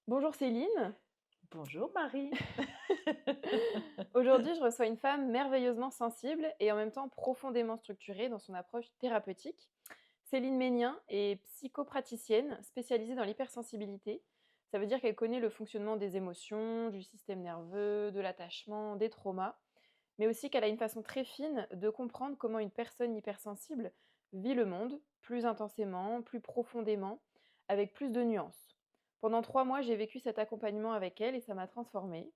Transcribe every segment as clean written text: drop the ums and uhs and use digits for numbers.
Bonjour Céline. Bonjour Marie. Aujourd'hui, je reçois une femme merveilleusement sensible et en même temps profondément structurée dans son approche thérapeutique. Céline Ménien est psychopraticienne spécialisée dans l'hypersensibilité. Ça veut dire qu'elle connaît le fonctionnement des émotions, du système nerveux, de l'attachement, des traumas, mais aussi qu'elle a une façon très fine de comprendre comment une personne hypersensible vit le monde plus intensément, plus profondément, avec plus de nuances. Pendant 3 mois, j'ai vécu cet accompagnement avec elle et ça m'a transformée.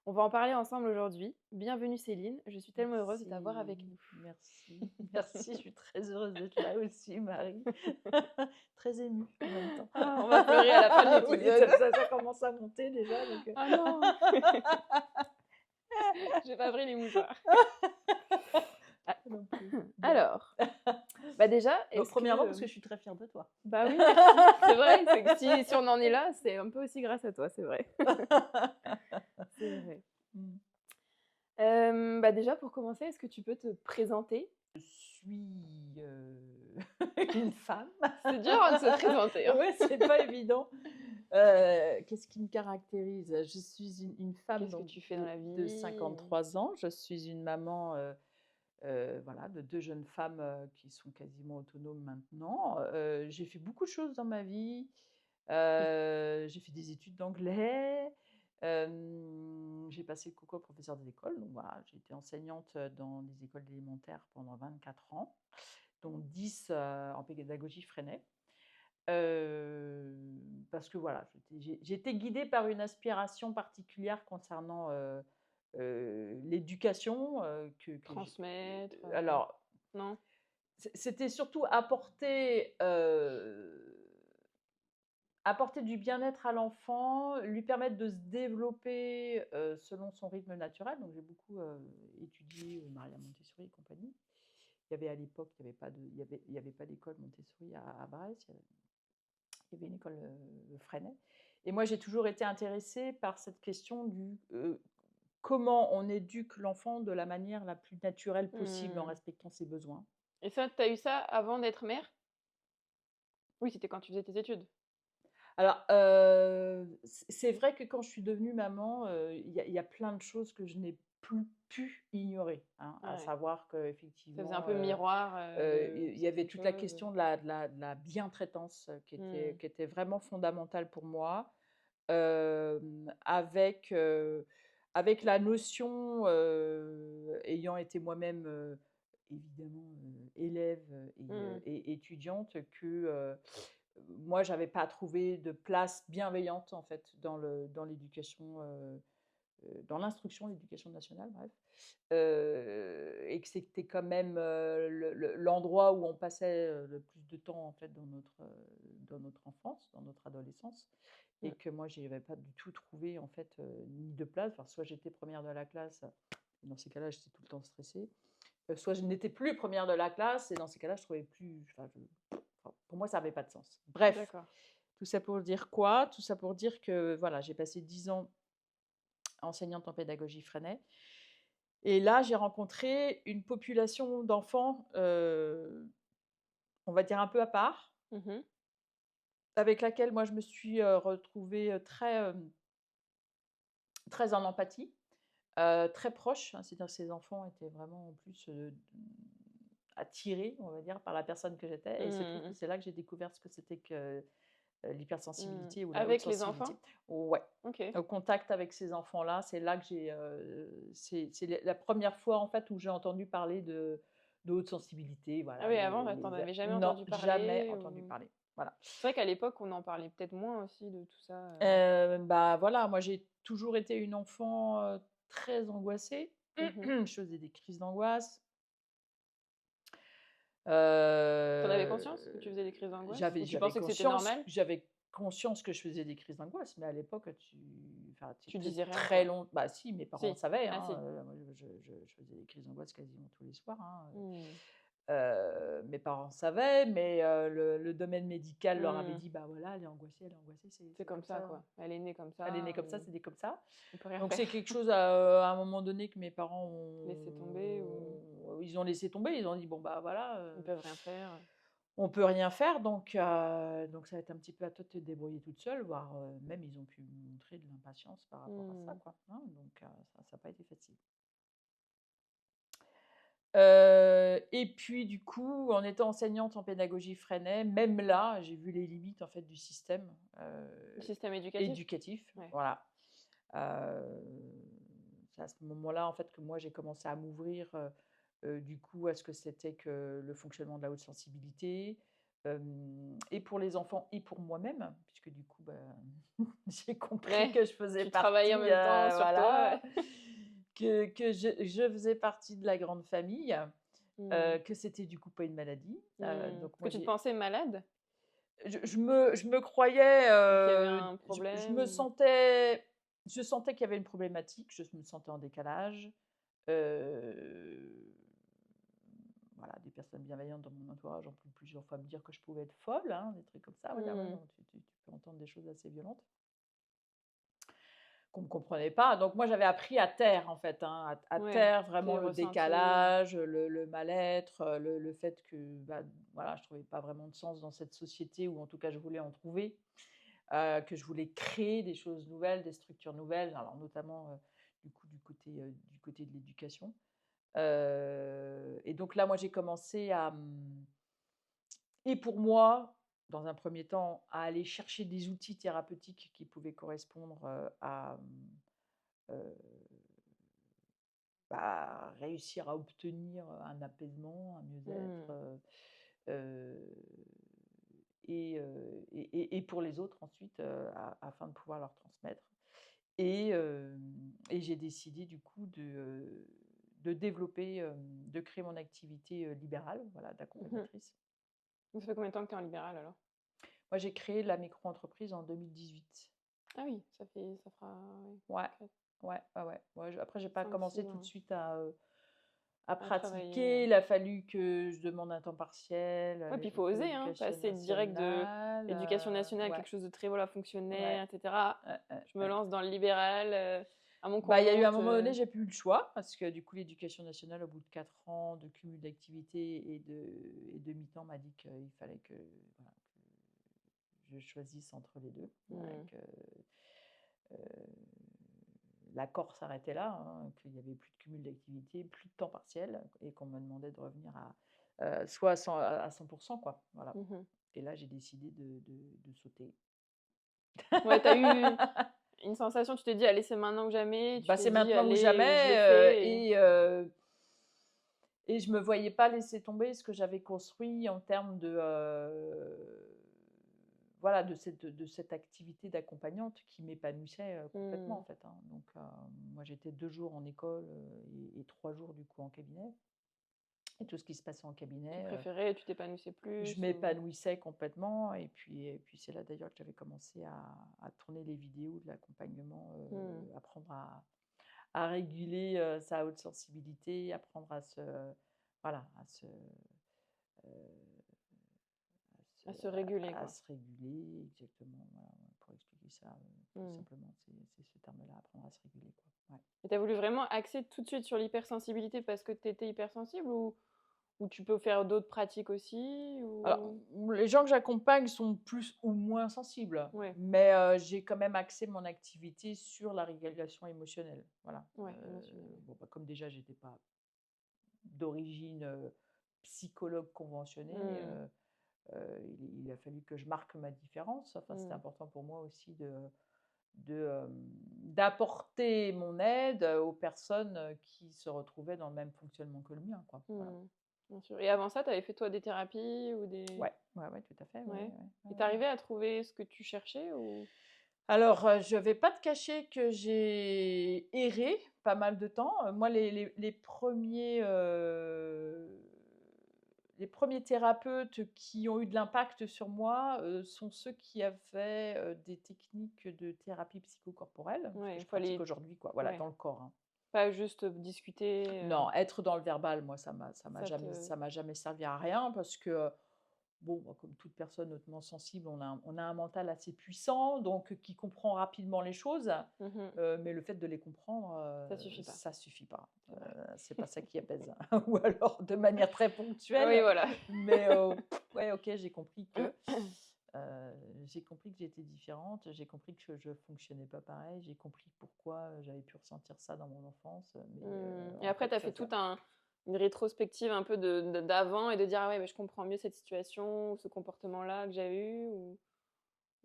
On va en parler ensemble aujourd'hui. Bienvenue Céline, je suis tellement heureuse de t'avoir avec Merci, nous. merci, je suis très heureuse d'être là aussi, Marie. Très émue en même temps. Ah, on va pleurer à la fin de Oui, l'épisode. ça commence à monter déjà. Ah non, j'ai pas pris les mouchoirs. Ah, Non plus. Bon. alors, bah déjà, Donc, est-ce premièrement, parce que... que je suis très fière de toi. Bah oui, merci. C'est vrai, c'est que si on en est là, c'est un peu aussi grâce à toi, c'est vrai. C'est vrai. Mm. Bah déjà, pour commencer, est-ce que tu peux te présenter? Je suis une femme. C'est dur hein, de se présenter. Hein. Oui, c'est pas évident. Qu'est-ce qui me caractérise? Je suis une femme Qu'est-ce que donc tu fais dans la de vie? 53 ans. Je suis une maman voilà, de 2 jeunes femmes qui sont quasiment autonomes maintenant. J'ai fait beaucoup de choses dans ma vie. J'ai fait des études d'anglais. J'ai passé le concours de professeur des écoles. Donc voilà, j'ai été enseignante dans les écoles élémentaires pendant 24 ans, dont 10 en pédagogie Freinet. Parce que voilà, j'étais guidée par une aspiration particulière concernant l'éducation Transmettre? alors, Non? c'était surtout apporter du bien-être à l'enfant, lui permettre de se développer selon son rythme naturel. Donc j'ai beaucoup étudié Maria Montessori et compagnie. Il y avait à l'époque, il y avait pas d'école Montessori à Brest. Il y avait une école Freinet. Et moi, j'ai toujours été intéressée par cette question du comment on éduque l'enfant de la manière la plus naturelle possible en Mmh. respectant ses besoins. Et ça, tu as eu ça avant d'être mère? Oui, c'était quand tu faisais tes études? Alors, c'est vrai que quand je suis devenue maman, il y a plein de choses que je n'ai plus pu ignorer, hein, à Ouais. savoir Ça faisait un qu'effectivement, peu miroir, de il y avait certaines toute la choses. question de la bientraitance Mmh. qui était vraiment fondamentale pour moi. Avec la notion, ayant été moi-même, évidemment, élève Mmh. et étudiante que, moi j'avais pas trouvé de place bienveillante en fait dans l'éducation, dans l'instruction, l'éducation nationale bref, et que c'était quand même, l'endroit où on passait, le plus de temps en fait dans notre enfance, dans notre adolescence Mmh. et que moi j'y avais pas du tout trouvé en fait, ni de place. Enfin, soit j'étais première de la classe et dans ces cas-là, j'étais tout le temps stressée, soit je n'étais plus première de la classe et dans ces cas-là, je trouvais plus enfin, pour moi, ça avait pas de sens. Bref, D'accord. tout ça pour dire quoi? Tout ça pour dire que voilà, j'ai passé 10 ans enseignante en pédagogie Freinet et là, j'ai rencontré une population d'enfants, on va dire un peu à part, Mmh mh. avec laquelle moi je me suis, retrouvée, très en empathie, très proche, hein. C'est-à-dire que ces enfants étaient vraiment en plus, attirés, on va dire, par la personne que j'étais et il se trouve Mmh que mh. c'est là que j'ai découvert ce que c'était que, Mmh. l'hypersensibilité ou la haute Avec les enfants? sensibilité. Ouais, OK. au contact avec ces enfants-là, c'est là que c'est la 1re fois en fait où j'ai entendu parler de haute sensibilité, Ah voilà, oui, avant, tu en les avais jamais non, entendu jamais parler entendu ou? parler, voilà. C'est vrai qu'à l'époque, on en parlait peut-être moins aussi de tout ça, Bah, voilà, moi j'ai toujours été une enfant, très angoissée. Mmh mh. Je faisais des crises d'angoisse. Tu en avais conscience que tu Heu, faisais des crises d'angoisse? j'avais Ou tu j'avais pensais que c'était conscience normal? j'avais conscience que je faisais des crises d'angoisse, mais à l'époque, enfin, Tu très disais rien, très quoi? long bah si, mes parents Si. savaient, Ah hein, si. moi je faisais des crises d'angoisse quasiment tous les soirs, hein, Mmh. mes parents savaient, mais le domaine médical leur avait Mmh. dit: «Bah, voilà, elle est angoissée, C'est c'est comme comme ça, ça. quoi. Elle est née comme Elle est ça née comme ça, ou c'est né comme ça». on peut rien Donc faire. c'est quelque chose, à un moment donné que mes parents Laisser tomber ou ils ont laissé tomber. Ils ont dit: «Bon, bah, voilà, ils peuvent rien faire? on peut rien faire, donc ça va être un petit peu à toi de te débrouiller toute seule, voire même ils ont pu montrer de l'impatience par rapport à ça, Mmh. quoi. Hein, donc ça n'a pas été facile. Et puis du coup, en étant enseignante en pédagogie freinet, même là, j'ai vu les limites en fait du système Le système éducatif? éducatif. Ouais. Voilà. Heu, c'est à ce moment-là en fait que moi j'ai commencé à m'ouvrir, du coup à ce que c'était que le fonctionnement de la haute sensibilité, et pour les enfants et pour moi-même, puisque du coup, j'ai compris Ouais, que je faisais tu travaillais en partie, même temps sur toi, voilà, que je faisais partie de la grande famille, Mmh. que c'était du coup pas une maladie. Donc Que moi tu te j'ai pensais malade? je me croyais, Ou qu'il y avait un je problème me ou sentais je sentais qu'il y avait une problématique, je me sentais en décalage. Heu, voilà, des personnes bienveillantes dans mon entourage ont pu plusieurs fois me dire que je pouvais être folle, hein, des trucs comme ça. Voilà, ouais, Mmh. non, tu peux entendre des choses assez violentes qu'on ne me comprenait pas. Donc moi, j'avais appris à taire, en fait, hein, à Ouais, taire vraiment tes le ressentis, décalage, le mal-être, le fait que, voilà, je trouvais pas vraiment de sens dans cette société ou en tout cas, je voulais en trouver, que je voulais créer des choses nouvelles, des structures nouvelles, alors notamment, du coup, du côté de l'éducation. Et donc là, moi, j'ai commencé et pour moi, dans un premier temps, à aller chercher des outils thérapeutiques qui pouvaient correspondre, heu, réussir à obtenir, un apaisement, un mieux-être, mmh. heu et pour les autres ensuite, afin de pouvoir leur transmettre. Et j'ai décidé du coup de développer, de créer mon activité, libérale, voilà, Mmh. d'accompagnatrice. Ça fait combien de temps que tu es en libéral alors? Moi, j'ai créé la micro-entreprise en 2018. Ah oui, ça fera, ouais, Ouais, 4 ouais, ouais, ouais. Ouais, après, j'ai pas 5-6 commencé tout de ans suite à à travailler, pratiquer. Il a fallu que je demande un temps partiel ouais, puis il faut auprès de oser, hein, l'Éducation passer direct de nationale. l'éducation nationale à Ouais, quelque chose de très, voilà, fonctionnaire ouais, et cetera. ouais, ouais, Je me ouais. lance dans le libéral, à mon Il y a eu un compte, moment donné, j'ai plus eu le choix parce que du coup, l'Éducation nationale, au bout de 4 ans de cumul d'activités et de mi-temps, m'a dit qu'il fallait que, voilà, que je choisisse entre les 2, mmh. que, heu, l'accord s'arrêtait là, hein, qu'il n'y avait plus de cumul d'activités, plus de temps partiel et qu'on me demandait de revenir soit à 100 quoi, voilà. Mmh. Et là, j'ai décidé de sauter. Ouais, tu as eu une sensation, tu t'es dit: «Allez, c'est maintenant que jamais», tu t'es C'est dit: maintenant ou «Allez, je le jamais, fais» et je me voyais pas laisser tomber ce que j'avais construit en termes voilà, de cette activité d'accompagnante qui m'épanouissait, complètement, en mmh. fait, hein. Donc moi, j'étais 2 jours en école, et 3 jours, du coup, en cabinet, et tout ce qui se passait en Tu cabinet, préférais, tu t'épanouissais je plus ou m'épanouissais complètement. Et puis c'est là, d'ailleurs, que j'avais commencé à tourner les vidéos de l'accompagnement, mmh. apprendre à réguler, sa haute sensibilité, apprendre voilà, À se réguler, à quoi. se réguler, exactement, voilà, ouais, pour expliquer ça, plus Mmh. simplement, c'est ce terme-là, apprendre à se réguler, quoi. Ouais. Et tu as voulu vraiment axer tout de suite sur l'hypersensibilité parce que tu étais hypersensible ou tu peux faire d'autres pratiques aussi Alors, ou? les gens que j'accompagne sont plus ou moins sensibles, Ouais, mais j'ai quand même axé mon activité sur la régulation émotionnelle, voilà. ouais, émotionnel, ouais. Bon, comme déjà j'étais pas d'origine, psychologue conventionné, Mmh. il a fallu que je marque ma différence. Enfin, c'était Mmh. important pour moi aussi d'apporter mon aide, aux personnes, qui se retrouvaient dans le même fonctionnement que le mien, quoi. Voilà. Mmh. Bien sûr. Et avant ça, tu avais fait toi des thérapies ou des Ouais, ouais, ouais, tout à fait, ouais, ouais? ouais, ouais, Et tu ouais. arrivais à trouver ce que tu cherchais ou? Alors, je vais pas te cacher que j'ai erré pas mal de temps. Moi, les premiers thérapeutes qui ont eu de l'impact sur moi, sont ceux qui avaient, des techniques de thérapie psychocorporelle, ce que Ouais, il je pratique fallait aujourd'hui, quoi, voilà, ouais, dans le corps, hein. pas juste discuter, Non, être dans le verbal, moi, ça m'a ça jamais te ça m'a jamais servi à rien parce que, bon, bah, comme toute personne hautement sensible, on a un mental assez puissant, donc qui comprend rapidement les choses, Mmh. mais le fait de les comprendre, Ça suffit pas. ça suffit pas. C'est vrai. C'est pas ça qui apaise. Ou alors de manière très Oui, ponctuelle, voilà. mais ouais, OK, j'ai compris que j'étais différente, j'ai compris que je fonctionnais pas pareil, j'ai compris pourquoi j'avais pu ressentir ça dans mon enfance, mais Mmh et en après fait, tu as fait une rétrospective un peu de d'avant et de dire: «Ah ouais, mais je comprends mieux cette situation ou ce comportement-là que j'ai eu» ou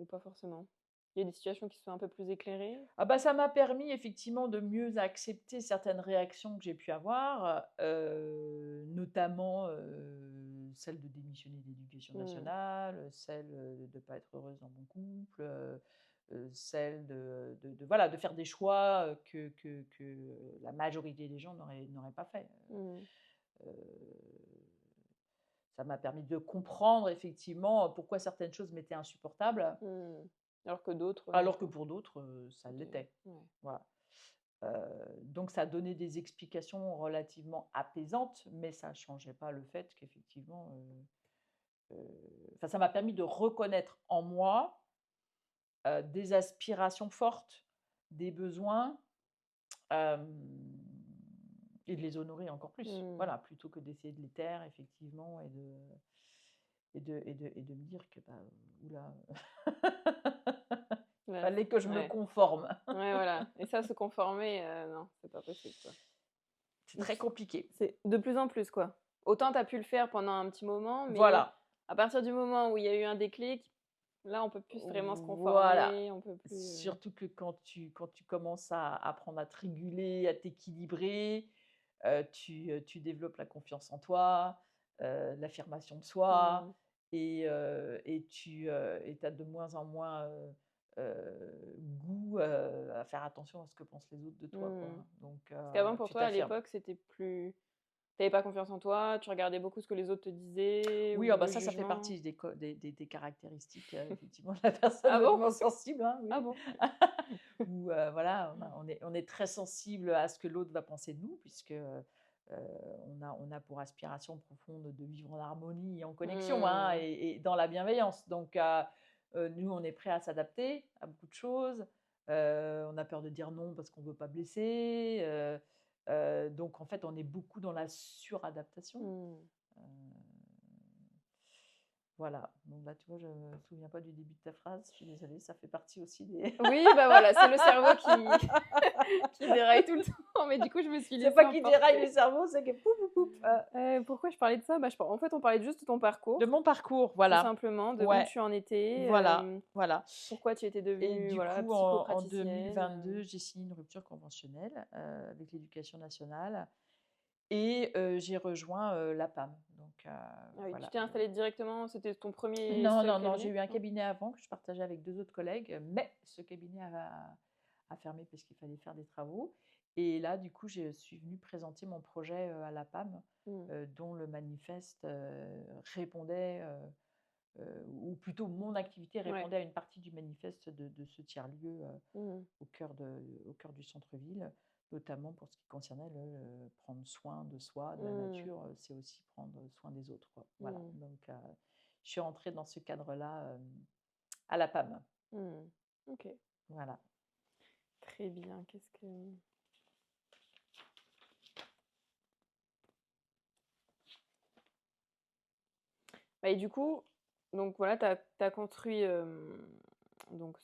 pas forcément? Il y a des situations qui sont un peu plus éclairées? ah bah, ça m'a permis effectivement de mieux accepter certaines réactions que j'ai pu avoir, notamment, celle de démissionner de l'éducation Mmh. nationale, celle, de ne pas être heureuse dans mon couple, celle de voilà, de faire des choix, que la majorité des gens n'auraient pas fait. Mmh. Ça m'a permis de comprendre effectivement pourquoi certaines choses m'étaient insupportables, Mmh. Alors que d'autres, alors que pour d'autres, ça c'était l'était. ouais. Voilà. Donc ça donnait des explications relativement apaisantes, mais ça ne changeait pas le fait qu'effectivement, enfin ça m'a permis de reconnaître en moi, des aspirations fortes, des besoins, hem et de les honorer encore plus. Mmh. Voilà, plutôt que d'essayer de les taire effectivement et de me dire que, bah, Ouais, fallait que je me ouais. conforme. Ouais, voilà et ça, se conformer, non, c'est pas possible, quoi. C'est très compliqué. C'est de plus en plus, quoi. Autant tu as pu le faire pendant un petit moment, mais Voilà, à partir du moment où il y a eu un déclic, là, on peut plus vraiment se voilà. conformer, on peut plus, Surtout que quand tu commences à apprendre à te réguler, à t'équilibrer, tu développes la confiance en toi, l'affirmation de soi mmh, et tu as de moins en moins, goût, à faire attention à ce que pensent les autres de toi, mmh. quoi. Donc Parce qu'avant, pour tu toi, à t'affirmes. l'époque, c'était plus tu pas confiance en toi, tu regardais beaucoup ce que les autres te disaient Oui, ah ou bah, le ça fait jugement. partie des caractéristiques, effectivement de la personne Ah bon? hautement sensible, hein, Ah oui. bon? Où, voilà, on est très sensible à ce que l'autre va penser de nous puisque, on a pour aspiration profonde de vivre en harmonie et en connexion, hein, Mmh. et dans la bienveillance. Donc, nous, on est prêt à s'adapter à beaucoup de choses. On a peur de dire non parce qu'on ne veut pas blesser, donc en fait, on est beaucoup dans la suradaptation. Mmh. Heu voilà, donc là, tu vois, je me souviens pas du début de ta phrase, je suis désolée, ça fait partie aussi des Oui, bah, voilà, c'est le cerveau qui qui déraille tout le temps, mais du coup, je me suis c'est laissée pas qu'il déraille emporter. le cerveau, c'est que poup, poup, poup, Pourquoi je parlais de ça? Bah, en fait, on parlait juste de ton de parcours, mon parcours, tout voilà. simplement, de où Ouais, tu en étais, voilà, voilà pourquoi tu étais et devenue, du voilà, coup, en psychopraticienne, 2022, j'ai signé une rupture conventionnelle, avec l'éducation nationale et j'ai rejoint, la PAM, donc Ah oui, tu voilà. t'es installée directement, c'était ton premier Non, seul non, non, j'ai cabinet? eu un Non? cabinet avant que je partageais avec 2 autres collègues, mais ce cabinet a fermé parce qu'il fallait faire des travaux et là, du coup, je suis venue présenter mon projet, à la PAM, Mmh. dont le manifeste, répondait, ou plutôt mon activité Ouais. répondait à une partie du manifeste de ce tiers-lieu, Mmh. au cœur du centre-ville, notamment pour ce qui concernait prendre soin de soi, de la Mmh. nature, c'est aussi prendre soin des autres, quoi. Voilà, Mmh. donc je suis rentrée dans ce cadre-là, à la PAM. Mmh. OK, Voilà. très bien. Qu'est-ce que bah et du coup, donc voilà, tu as construit, donc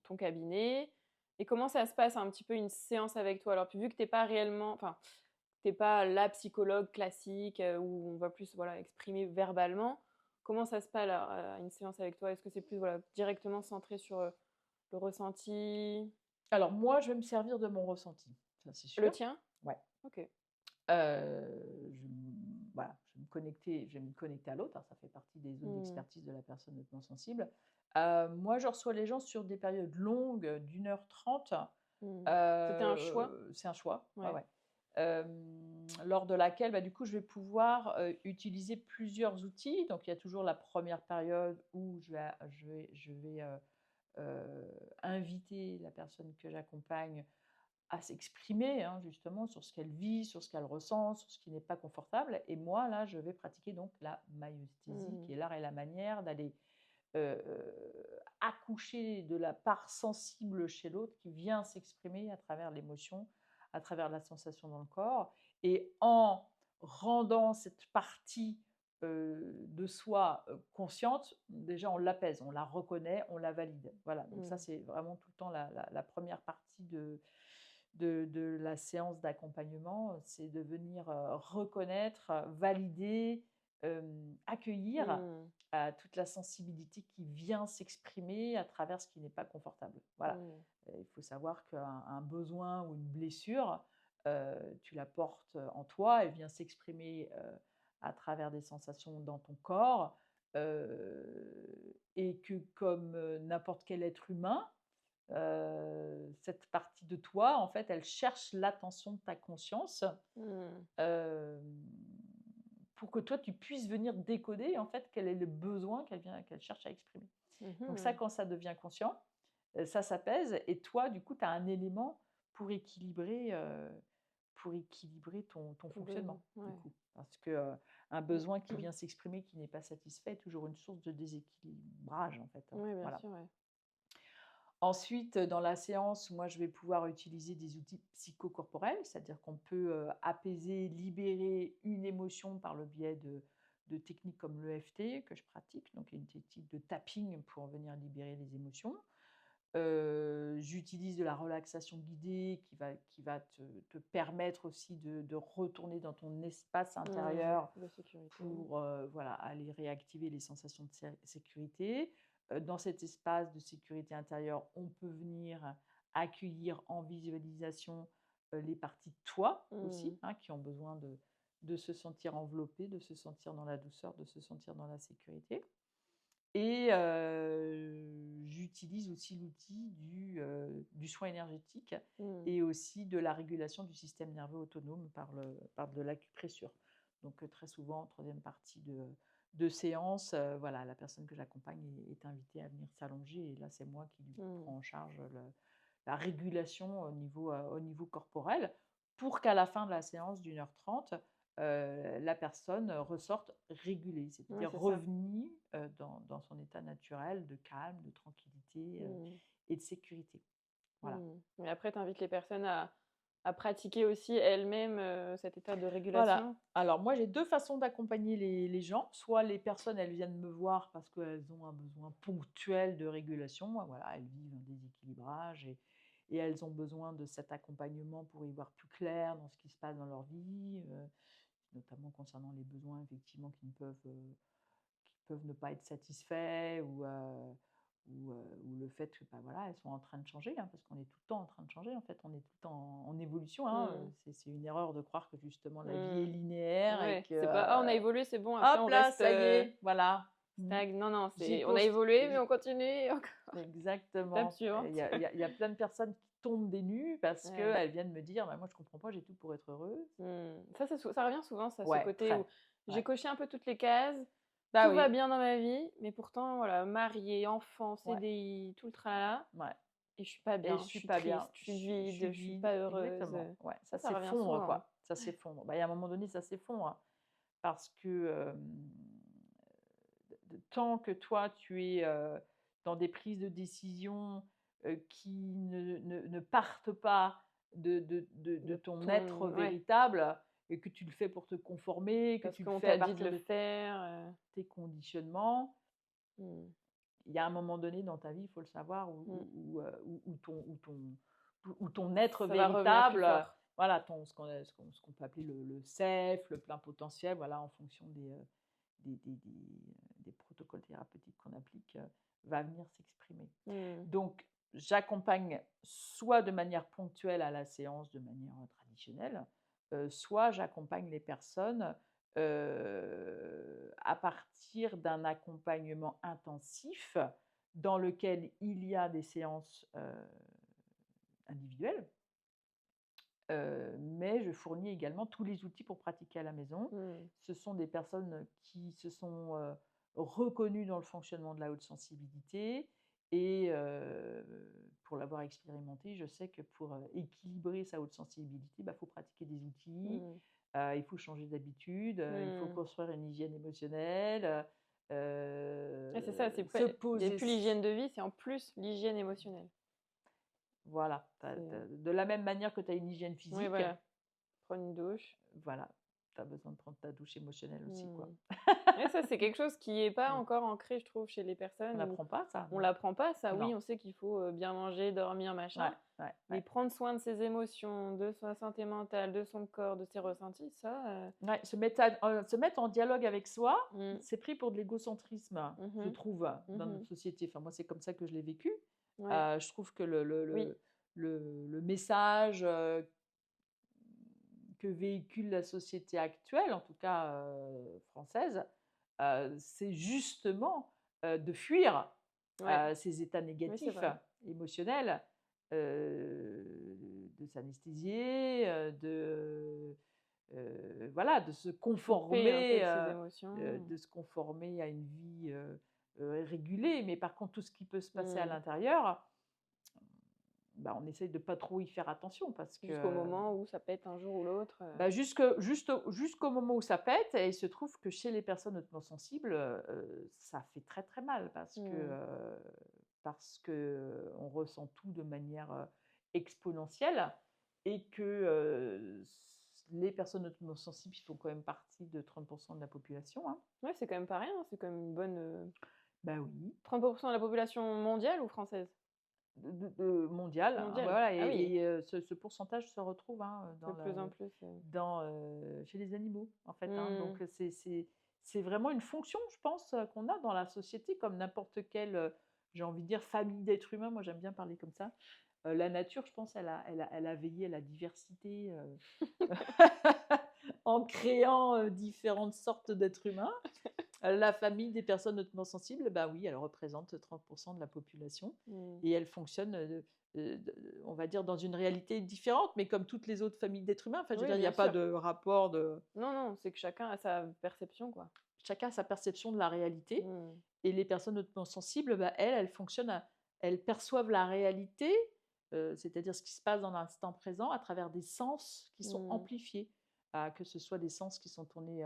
ton cabinet et comment ça se passe un petit peu une séance avec toi? Alors, vu que tu es pas réellement enfin, tu es pas la psychologue classique, où on va plus, voilà, exprimer verbalement. Comment ça se passe alors, une séance avec toi? Est-ce que c'est plus, voilà, directement centré sur, le ressenti? Alors moi, je vais me servir de mon ressenti, ça c'est Le sûr. tien? Ouais. OK. Voilà, je vais me connecter à l'autre, hein, ça fait partie des zones Mmh. d'expertise de la personne hautement sensible. Moi, je reçois les gens sur des périodes longues d'1 h 30. Mmh. C'était un choix? C'est un choix, ouais, Ouais. ouais. Lors de laquelle, bah, du coup, je vais pouvoir, utiliser plusieurs outils. Donc il y a toujours la première période où je vais inviter la personne que j'accompagne à s'exprimer, hein, justement, sur ce qu'elle vit, sur ce qu'elle ressent, sur ce qui n'est pas confortable. Et moi, là, je vais pratiquer donc la maïeusthésie, Mmh. qui est l'art et la manière d'aller heu, accoucher de la part sensible chez l'autre qui vient s'exprimer à travers l'émotion, à travers la sensation dans le corps. Et en rendant cette partie, de soi, consciente, déjà on l'apaise, on la reconnaît, on la valide. Voilà, donc ça Mmh. c'est vraiment tout le temps la 1re partie de la séance d'accompagnement, c'est de venir, reconnaître, valider, accueillir, Mmh. toute la sensibilité qui vient s'exprimer à travers ce qui n'est pas confortable. Voilà, Mmh. il faut savoir qu'un besoin ou une blessure, tu la portes, en toi, elle vient s'exprimer, à travers des sensations dans ton corps, et que comme, n'importe quel être humain, cette partie de toi, en fait, elle cherche l'attention de ta conscience, Mmh. hem, pour que toi, tu puisses venir décoder, en fait, quel est le besoin qu'elle cherche à exprimer. Donc ça, Mmh. quand ça devient conscient, ça s'apaise et toi, du coup, tu as un élément pour équilibrer ton Ton besoin, fonctionnement, du ouais. coup. Parce que, un besoin qui vient s'exprimer, qui n'est pas satisfait, est toujours une source de déséquilibrage, en fait, hein. Oui, bien Voilà. sûr, ouais. Ensuite, dans la séance, moi, je vais pouvoir utiliser des outils psychocorporels, c'est-à-dire qu'on peut, apaiser, libérer une émotion par le biais de techniques comme l'EFT que je pratique, donc une technique de tapping pour venir libérer les émotions. J'utilise de la relaxation guidée qui va te permettre aussi de retourner dans ton espace Mmh. intérieur De sécurité, ouais. pour, voilà, aller réactiver les sensations de sécurité. Dans cet espace de sécurité intérieure, on peut venir accueillir en visualisation, les parties de toi Mmh. aussi, hein, qui ont besoin de se sentir enveloppées, de se sentir dans la douceur, de se sentir dans la sécurité. Et j'utilise aussi l'outil du soin énergétique Mmh. et aussi de la régulation du système nerveux autonome par de l'acupressure. Donc très souvent, en 3e partie de séance, voilà, la personne que j'accompagne est invitée à venir s'allonger et là, c'est moi qui lui Mmh. prends en charge la régulation au niveau corporel pour qu'à la fin de la séance d'1 h 30, la personne ressorte régulée, Ouais, c'est-à-dire c'est ça. revenue, dans son état naturel de calme, de tranquillité, Mmh. et de sécurité. Voilà. Mmh. Et après, tu invites les personnes à pratiquer aussi elles-mêmes, cet état de Voilà. régulation? Alors moi, j'ai 2 façons d'accompagner les gens. Soit les personnes, elles viennent me voir parce qu'elles ont un besoin ponctuel de régulation. Voilà, elles vivent un déséquilibrage et elles ont besoin de cet accompagnement pour y voir plus clair dans ce qui se passe dans leur vie, notamment concernant les besoins effectivement qui peuvent ne pas être satisfaits ou le fait que, bah, voilà, elles sont en train de changer, hein, parce qu'on est tout le temps en train de changer, en fait, on est tout le temps en évolution, hein, Mmh. c'est une erreur de croire que justement la vie est Mmh. linéaire et Ouais, que, c'est pas: «Ah, on a évolué, c'est bon, après hop on là, reste, ça y est, voilà. Mmh. stagne». Non, non, J'ai c'est on a post évolué, mais j on continue et encore. Étape Exactement. Il y suivante. a il y a il y a plein de personnes qui tombent des nues parce Ouais. qu'elles viennent me dire: «Bah, moi je comprends pas, j'ai tout pour être heureuse». Ça, ça revient souvent ça, ce Ouais, côté où très. j'ai Ouais. coché un peu toutes les cases, Bah tout va oui, bien dans ma vie, mais pourtant voilà, mariée, enfant, ouais, CDI, tout le tralala ouais. et je suis pas Et je bien, je suis suis pas bien, triste, je suis vide, je suis je suis vide, pas heureuse, exactement, ouais, ça revient s'effondre souvent. quoi, ça s'effondre. Bah, il y a un moment donné, ça s'effondre parce que, tant que toi tu es, dans des prises de décision, qui ne partent pas de De ton être ton ouais, véritable et que tu le fais pour te conformer, que parce tu le qu'on fais à t'a dit de partir le de faire, tes conditionnements, mmh, il y a un moment donné dans ta vie, il faut le savoir, mmh, où ton être ça va revenir plus véritable, fort. voilà, ce qu'on peut appeler le self, le plein potentiel, voilà, en fonction des protocoles thérapeutiques qu'on applique, va venir s'exprimer. Mmh, Donc j'accompagne soit de manière ponctuelle à la séance, de manière, traditionnelle, soit j'accompagne les personnes, à partir d'un accompagnement intensif dans lequel il y a des séances, individuelles, mais je fournis également tous les outils pour pratiquer à la maison. mmh, Ce sont des personnes qui se sont, reconnues dans le fonctionnement de la haute sensibilité et pour la l'avoir expérimenté, je sais que pour équilibrer sa haute sensibilité, il faut pratiquer des outils, il faut changer d'habitude, il faut construire une hygiène émotionnelle, Ouais, c'est ça, c'est pas se il y a poser. plus l'hygiène de vie, c'est en plus l'hygiène émotionnelle. Voilà, C'est de la même manière que tu as une hygiène oui, physique, voilà, prendre une douche. voilà, tu as besoin de prendre ta douche émotionnelle aussi, quoi. Mmh. Ouais, ça, c'est quelque chose qui est pas Mm. encore ancré, je trouve, chez les On personnes où n'apprend pas ça, on non? l'apprend pas ça. Oui, Non. on sait qu'il faut, bien manger, dormir, Ouais, machin, ouais, mais ouais. prendre soin de ses émotions, de sa santé mentale, de son corps, de ses ressentis, ça, Ouais, se mettre en dialogue avec soi, mmh. c'est pris pour de l'égocentrisme, je Mmh. trouve, dans Mmh. notre société. Enfin, moi, c'est comme ça que je l'ai vécu. Ouais, Je trouve que le, le, oui, le, le message que véhicule la société actuelle, en tout cas française, c'est justement de fuir ouais, ces états oui, c'est négatifs vrai. émotionnels, de s'anesthésier, voilà, de se Couper un peu conformer, de ses émotions. à une vie régulée. Mais par contre, tout ce qui peut se passer à Mmh. l'intérieur, on essaye de pas trop y faire attention parce Jusqu'au que moment où ça pète un jour ou l'autre, jusqu'au moment où ça pète, et il se trouve que chez les personnes hautement sensibles, ça fait très très mal mmh. parce que on ressent tout de manière exponentielle, et que les personnes hautement sensibles, ils font quand même partie de 30% de la population, hein. Ouais, c'est quand même pas rien, c'est quand même une bonne, Bah oui. 30 de la population mondiale ou française? Mondial, hein, Mondiale. voilà, Ah oui, ce pourcentage se retrouve, hein, de plus en plus, chez les animaux, en fait, hein. mmh. Donc c'est vraiment une fonction, je pense, qu'on a dans la société, comme n'importe quelle, j'ai envie de dire, famille d'êtres humains. Moi, j'aime bien parler comme ça. La nature, je pense, elle a veillé à la diversité, en créant, différentes sortes d'êtres humains. La famille des personnes hautement sensibles, bah oui, elle représente 30% de la population, Mmh. et elle fonctionne, on va dire, dans une réalité différente, mais comme toutes les autres familles d'êtres humains. Enfin, je veux Oui, dire, il n'y bien a pas sûr. de rapport de. Non, non, c'est que chacun a sa perception, quoi. Chacun a sa perception de la réalité, Mmh. et les personnes hautement sensibles, elles fonctionnent, elles perçoivent la réalité, c'est-à-dire ce qui se passe dans l'instant présent, à travers des sens qui sont Mmh. amplifiés, que ce soit des sens qui sont tournés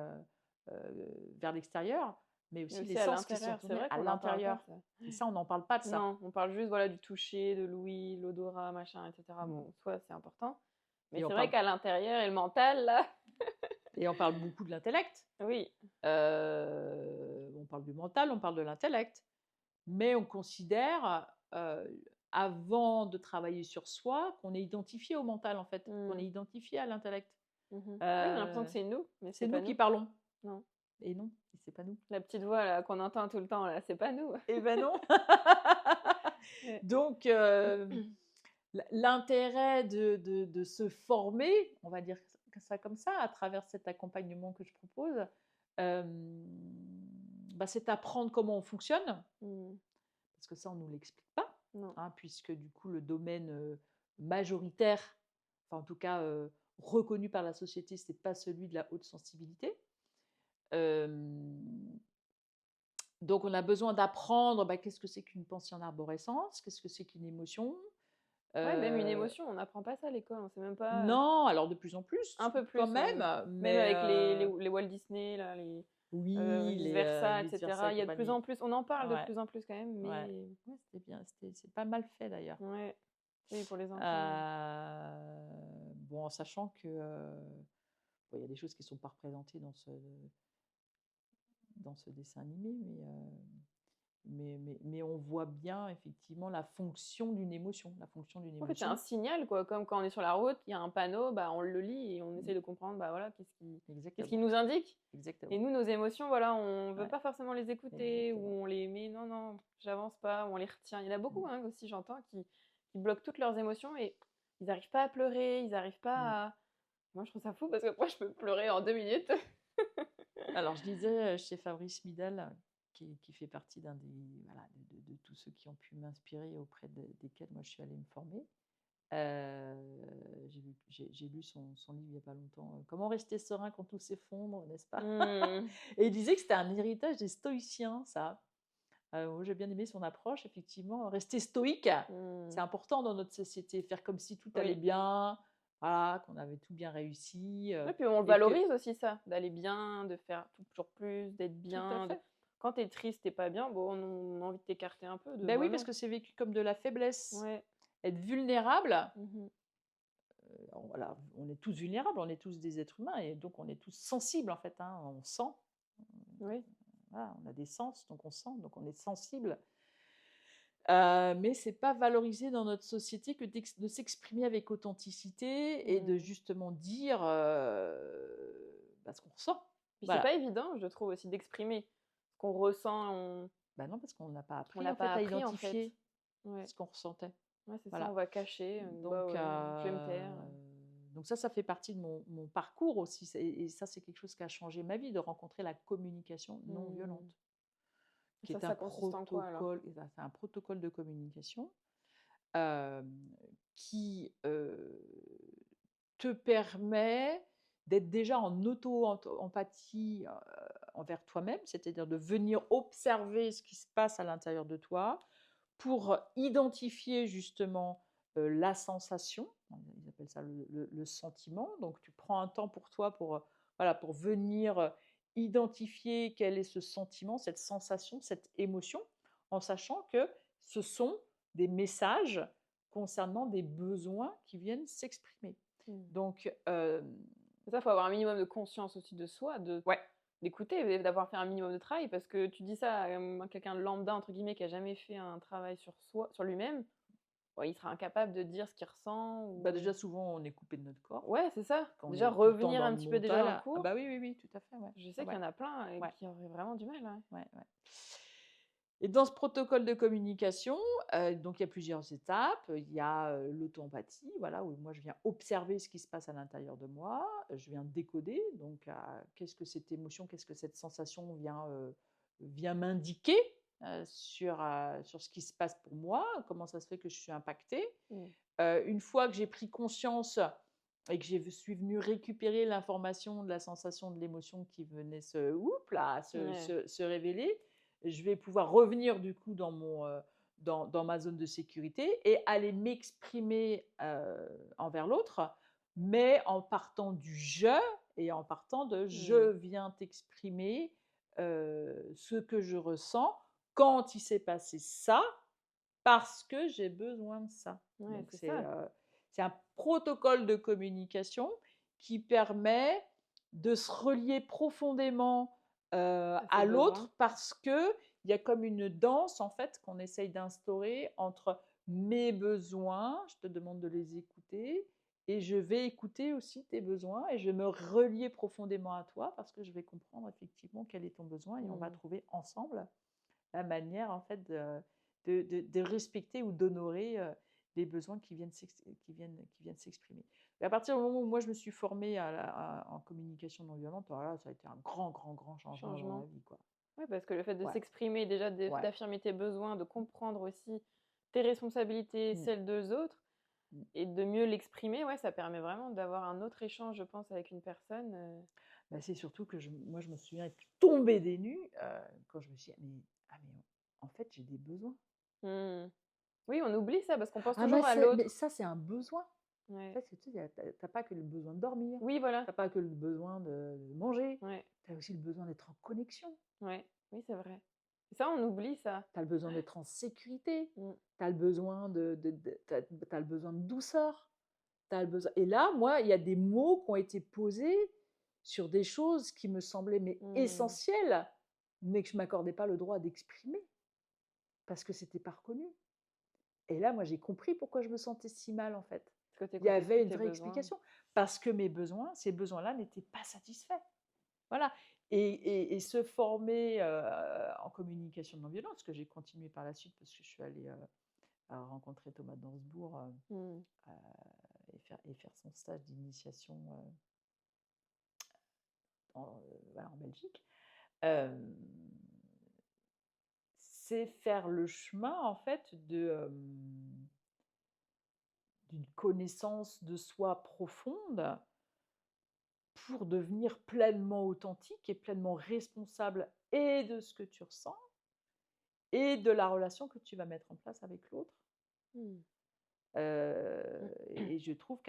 vers l'extérieur, mais Mais aussi les aussi à sens qui sont l'intérieur, c'est tournés vrai à qu'on n'en parle pas l'intérieur. ça. Et ça, on n'en parle pas de ça. Non, on parle juste, voilà, du toucher, de l'ouïe, l'odorat, machin et cetera. Mm. Bon, soit c'est important, mais Et on c'est vrai parle, qu'à l'intérieur et le mental, là, et on parle beaucoup de l'intellect. oui. On parle du mental, on parle de l'intellect, mais on considère, avant de travailler sur soi, qu'on est identifié au mental, en fait, qu'on est Mmh. identifié à l'intellect. Mmh. Oui, on a l'impression Euh, que c'est nous, mais c'est c'est nous pas qui nous. parlons. Non. Et non, c'est pas nous. La petite voix, là, qu'on entend tout le temps, là, c'est pas nous. Eh ben non. Ouais. Donc, l'intérêt de se former, on va dire ça comme ça, à travers cet accompagnement que je propose, c'est apprendre comment on fonctionne, Mmh. parce que ça, on ne nous l'explique pas, Non. hein, puisque du coup, le domaine majoritaire, enfin en tout cas reconnu par la société, ce n'est pas celui de la haute sensibilité. Euh, donc, on a besoin d'apprendre qu'est-ce que c'est qu'une pensée en arborescence, qu'est-ce que c'est qu'une émotion. Ouais, même une Euh, émotion, on n'apprend pas ça à l'école, on sait même pas, non, alors de plus en plus, un peu quand plus, même, ouais. Même mais avec les Walt Disney, là, les, oui, Vice Versa et les Versa cetera. et Il y a de plus compagnie. en plus on en parle de Ouais, plus en plus quand même, ouais. mais Ouais, c'était bien, c'est pas mal fait d'ailleurs. ouais, oui, pour les enfants. Bon, en sachant que il y a des choses qui ne sont pas représentées dans ce dessin animé, mais on voit bien effectivement la fonction d'une émotion. La fonction d'une En fait, c'est un émotion, signal, quoi, comme quand on est sur la route, il y a un panneau, bah, on le lit et on essaie de comprendre, bah, voilà, qu'est-ce qui exactement. nous indique? Et Exactement. nous, nos émotions, voilà, on veut Ouais, pas forcément les écouter ou exactement. on les met: «Non, non, j'avance pas» ou on les retient. Il y en a beaucoup, Mm, hein, aussi, j'entends, qui bloquent toutes leurs émotions et ils arrivent pas à pleurer, ils arrivent mm. pas à moi, je trouve ça fou parce que moi, je peux pleurer en 2 minutes. Alors, je disais chez Fabrice Midal, qui fait partie d'un des, voilà, de tous ceux qui ont pu m'inspirer, auprès desquels moi je suis allée me former. J'ai lu son livre il n'y a pas longtemps, Comment rester serein quand tout s'effondre, n'est-ce pas? Mmh. Et il disait que c'était un héritage des stoïciens, ça. Moi, j'ai bien aimé son approche, effectivement, rester stoïque, c'est Mmh. important dans notre société, faire comme si tout allait Oui. bien, voilà, qu'on avait tout bien réussi, Ouais, puis on le et que valorise aussi ça, d'aller bien, de faire toujours plus, d'être tout à bien, de fait. quand tu es triste, tu pas bien, bon, on a envie de t'écarter un peu, de Ben bah oui, parce non. que c'est vécu comme de la faiblesse. Ouais. Être vulnérable, Mmh. voilà, on est tous vulnérables, on est tous des êtres humains et donc on est tous sensibles en fait, hein, on sent, Oui. voilà, on a des sens, donc on sent, donc on est sensible. Mais c'est pas valorisé dans notre société que de s'exprimer avec authenticité et de Mmh. justement dire, bah, ce qu'on ressent. Puis c'est Voilà. pas évident, je trouve aussi d'exprimer ce qu'on ressent, Bah, non, parce qu'on n'a pas on appris l'a en pas fait à appris en fait. identifier Ouais. ce qu'on ressentait. Ouais, c'est ça, on Voilà. va cacher, bah Donc ouais, je vais me taire. ça fait partie de mon parcours aussi, et ça, c'est quelque chose qui a changé ma vie, de rencontrer la communication non violente, Mmh. qui est un Ça consiste en quoi alors? protocole, et ça, c'est un protocole de communication, hem, qui, te permet d'être déjà en empathie, envers toi-même, c'est-à-dire de venir observer ce qui se passe à l'intérieur de toi pour identifier justement, la sensation. Ils appellent ça le sentiment. Donc tu prends un temps pour toi pour, voilà, pour venir, identifier quel est ce sentiment, cette sensation, cette émotion, en sachant que ce sont des messages concernant des besoins qui viennent s'exprimer. Mmh. Donc, Ça, faut avoir un minimum de conscience aussi de soi, ouais, d'écouter et d'avoir fait un minimum de travail parce que tu dis ça à quelqu'un de «lambda» entre guillemets qui a jamais fait un travail sur soi, sur lui-même, ouais, il sera incapable de dire ce qu'il ressent bah, déjà ou souvent on est coupé de notre corps, ouais, c'est ça. quand on Déjà est tout le temps revenir dans un le petit peu déjà dans mental. le Ah cours, bah, oui, oui, oui, tout à fait, ouais. je Ouais, sais qu'il ouais, y en a plein, ouais, qui auraient vraiment du mal, ouais. ouais, ouais. Et dans ce protocole de communication, donc il y a plusieurs étapes. Il y a, l'auto-empathie, voilà, où moi je viens observer ce qui se passe à l'intérieur de moi, je viens décoder, donc qu'est-ce que cette émotion, qu'est-ce que cette sensation vient m'indiquer, sur ce qui se passe pour moi, comment ça se fait que je suis impactée. Mmh. Une fois que j'ai pris conscience et que je suis venue récupérer l'information de la sensation, de l'émotion qui venait Ouais. se révéler, je vais pouvoir revenir du coup dans ma zone de sécurité et aller m'exprimer, envers l'autre, mais en partant du «je» et en partant de Mmh. «je viens t'exprimer, ce que je ressens quand il s'est passé ça, parce que j'ai besoin de ça». Ouais, Donc c'est ça. c'est un protocole de communication qui permet de se relier profondément, À ses à besoins. l'autre, parce qu'il y a comme une danse en fait qu'on essaye d'instaurer entre mes besoins, je te demande de les écouter et je vais écouter aussi tes besoins et je vais me relier profondément à toi parce que je vais comprendre effectivement quel est ton besoin et on va Mmh. trouver ensemble la manière en fait de respecter ou d'honorer, les besoins qui viennent s'exprimer. Et à partir du moment où moi je me suis formée en communication non violente, alors là, ça a été un grand, grand, grand changement dans ma Changement. vie, quoi. Ouais, parce que le fait de Ouais, s'exprimer, déjà ouais. d'affirmer tes besoins, de comprendre aussi tes responsabilités, Mmh, celles des autres mmh. et de mieux l'exprimer, ouais, ça permet vraiment d'avoir un autre échange, je pense, avec une personne, Bah, c'est surtout que moi je me souviens être tombée des nues, quand je me suis dit: «Mais en fait j'ai des besoins». Mmh. Oui, on oublie ça parce qu'on pense Ah, mais toujours à l'autre. ça c'est un besoin. Ouais. En fait, c'est tu sais, tu pas que le besoin de dormir, Oui, tu voilà. pas que le besoin de manger, Ouais, tu as aussi le besoin d'être en connexion, ouais. Oui, c'est vrai. Ça, on oublie ça. tu as le besoin d'être en sécurité, Mmh. tu as le besoin tu le besoin de douceur, tu le besoin, et là, moi, il y a des mots qui ont été posés sur des choses qui me semblaient mais Mmh. essentielles, mais que je m'accordais pas le droit d'exprimer parce que c'était pas reconnu. Et là, moi, j'ai compris pourquoi je me sentais si mal, en fait. Parce que tu Il y écoutais avait plus une tes vraie besoins. explication. Parce que ces besoins-là n'étaient pas satisfaits. Voilà. Et se former, en communication non violente, ce que j'ai continué par la suite parce que je suis allée, rencontrer Thomas Dansbourg, Mmh. heu, et faire son stage d'initiation, voilà, en Belgique. Hem, c'est faire le chemin, en fait, d'une connaissance de soi profonde pour devenir pleinement authentique et pleinement responsable et de ce que tu ressens et de la relation que tu vas mettre en place avec l'autre. Mmh. Et je trouve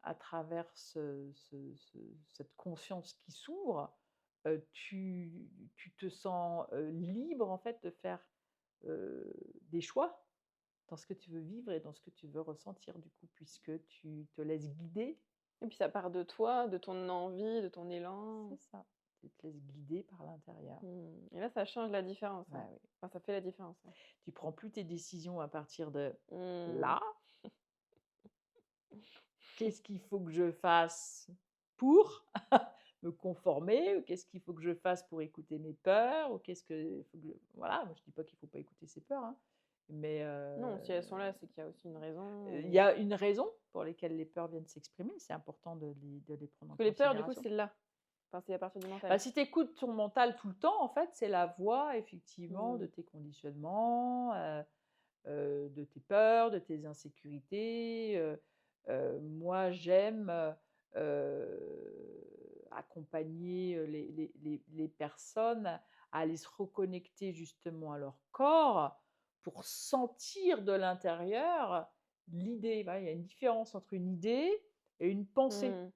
à travers cette conscience qui s'ouvre, tu te sens, libre en fait de faire, des choix dans ce que tu veux vivre et dans ce que tu veux ressentir du coup, puisque tu te laisses guider. Et puis ça part de toi, de ton envie, de ton C'est élan. ça, tu te laisses guider par l'intérieur. Et là, ça change la différence, Ouais, hein. oui. Enfin, ça fait la différence, hein. Tu prends plus tes décisions à partir de Mmh. là. Qu'est-ce qu'il faut que je fasse pour me conformer? Ou qu'est-ce qu'il faut que je fasse pour écouter mes peurs? Ou qu'est-ce que faut que voilà, moi je dis pas qu'il faut pas écouter ses peurs, hein, mais Non, si elles sont là, c'est qu'il y a aussi une raison il y ou a une raison pour lesquelles les peurs viennent s'exprimer. C'est important de les prendre en parce que les peurs, du coup, considération. c'est là. Enfin, c'est à partir du Bah, mental. si tu écoutes ton mental tout le temps, en fait, c'est la voix effectivement de Mmh. tes conditionnements, de tes peurs, de tes insécurités. Moi, j'aime, accompagner, les personnes à aller se reconnecter justement à leur corps pour sentir de l'intérieur l'idée. Voilà, il y a une différence entre une idée et une pensée. Mmh.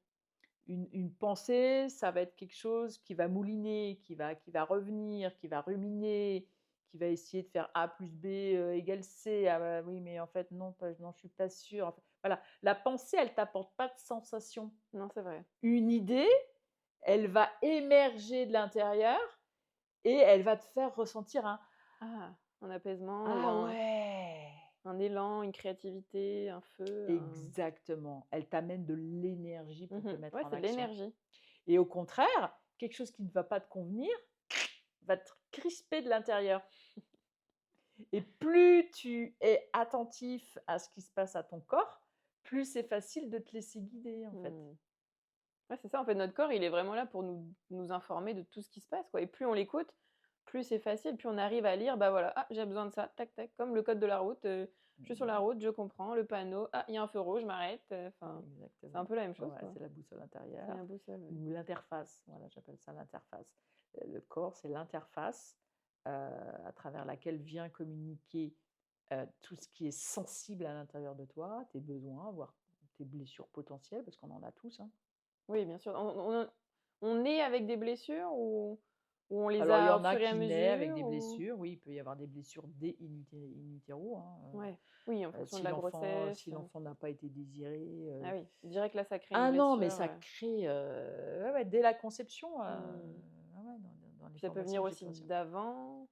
Une pensée, ça va être quelque chose qui va mouliner, qui va revenir, qui va ruminer, qui va essayer de faire A plus B, égale C. Ah bah, oui, mais en fait non, pas non, je suis pas sûre. En fait, voilà, la pensée, elle t'apporte pas de sensation. Non, c'est vrai. Une idée, elle va émerger de l'intérieur et elle va te faire ressentir un: Ah, un apaisement ou «Ah ouais!» un élan, une créativité, un feu, un Exactement. Elle t'amène de l'énergie pour te mettre ouais, en c'est de action. l'énergie. Et au contraire, quelque chose qui ne va pas te convenir va te crisper de l'intérieur. Et plus tu es attentif à ce qui se passe à ton corps, plus c'est facile de te laisser guider, en fait. Mmh. Ouais, c'est ça, en fait, notre corps, il est vraiment là pour nous informer de tout ce qui se passe, quoi, et plus on l'écoute, plus c'est facile, plus on arrive à lire, bah, voilà: «Ah, j'ai besoin de ça, tac, tac», comme le code de la route, je suis sur la Mmh, route, je comprends le panneau: «Ah, il y a un feu rouge, je m'arrête», enfin, c'est un exactement. peu la même chose, Ouais, quoi. c'est la boussole C'est intérieure la boussole, ouais. ou l'interface. Voilà, j'appelle ça l'interface. Le corps, c'est l'interface, à travers laquelle vient communiquer, tout ce qui est sensible à l'intérieur de toi, tes besoins, voire tes blessures potentielles, parce qu'on en a tous, hein. Oui, bien sûr. On naît avec des blessures ou on les Alors, il y a au en a fur et à qui naissent avec mesure des ou? blessures, oui, il peut y avoir des blessures dès in utero, hein, Ouais, oui, en fonction de si la l'enfant grossesse, si l'enfant n'a pas été désiré, ah oui, direct là, ça crée une ah non, mais blessure, ça crée, ouais, ouais, dès la conception, ouais, mmh. ouais, dans les Puis ça peut formations venir que j'ai aussi pu recevoir. d'avant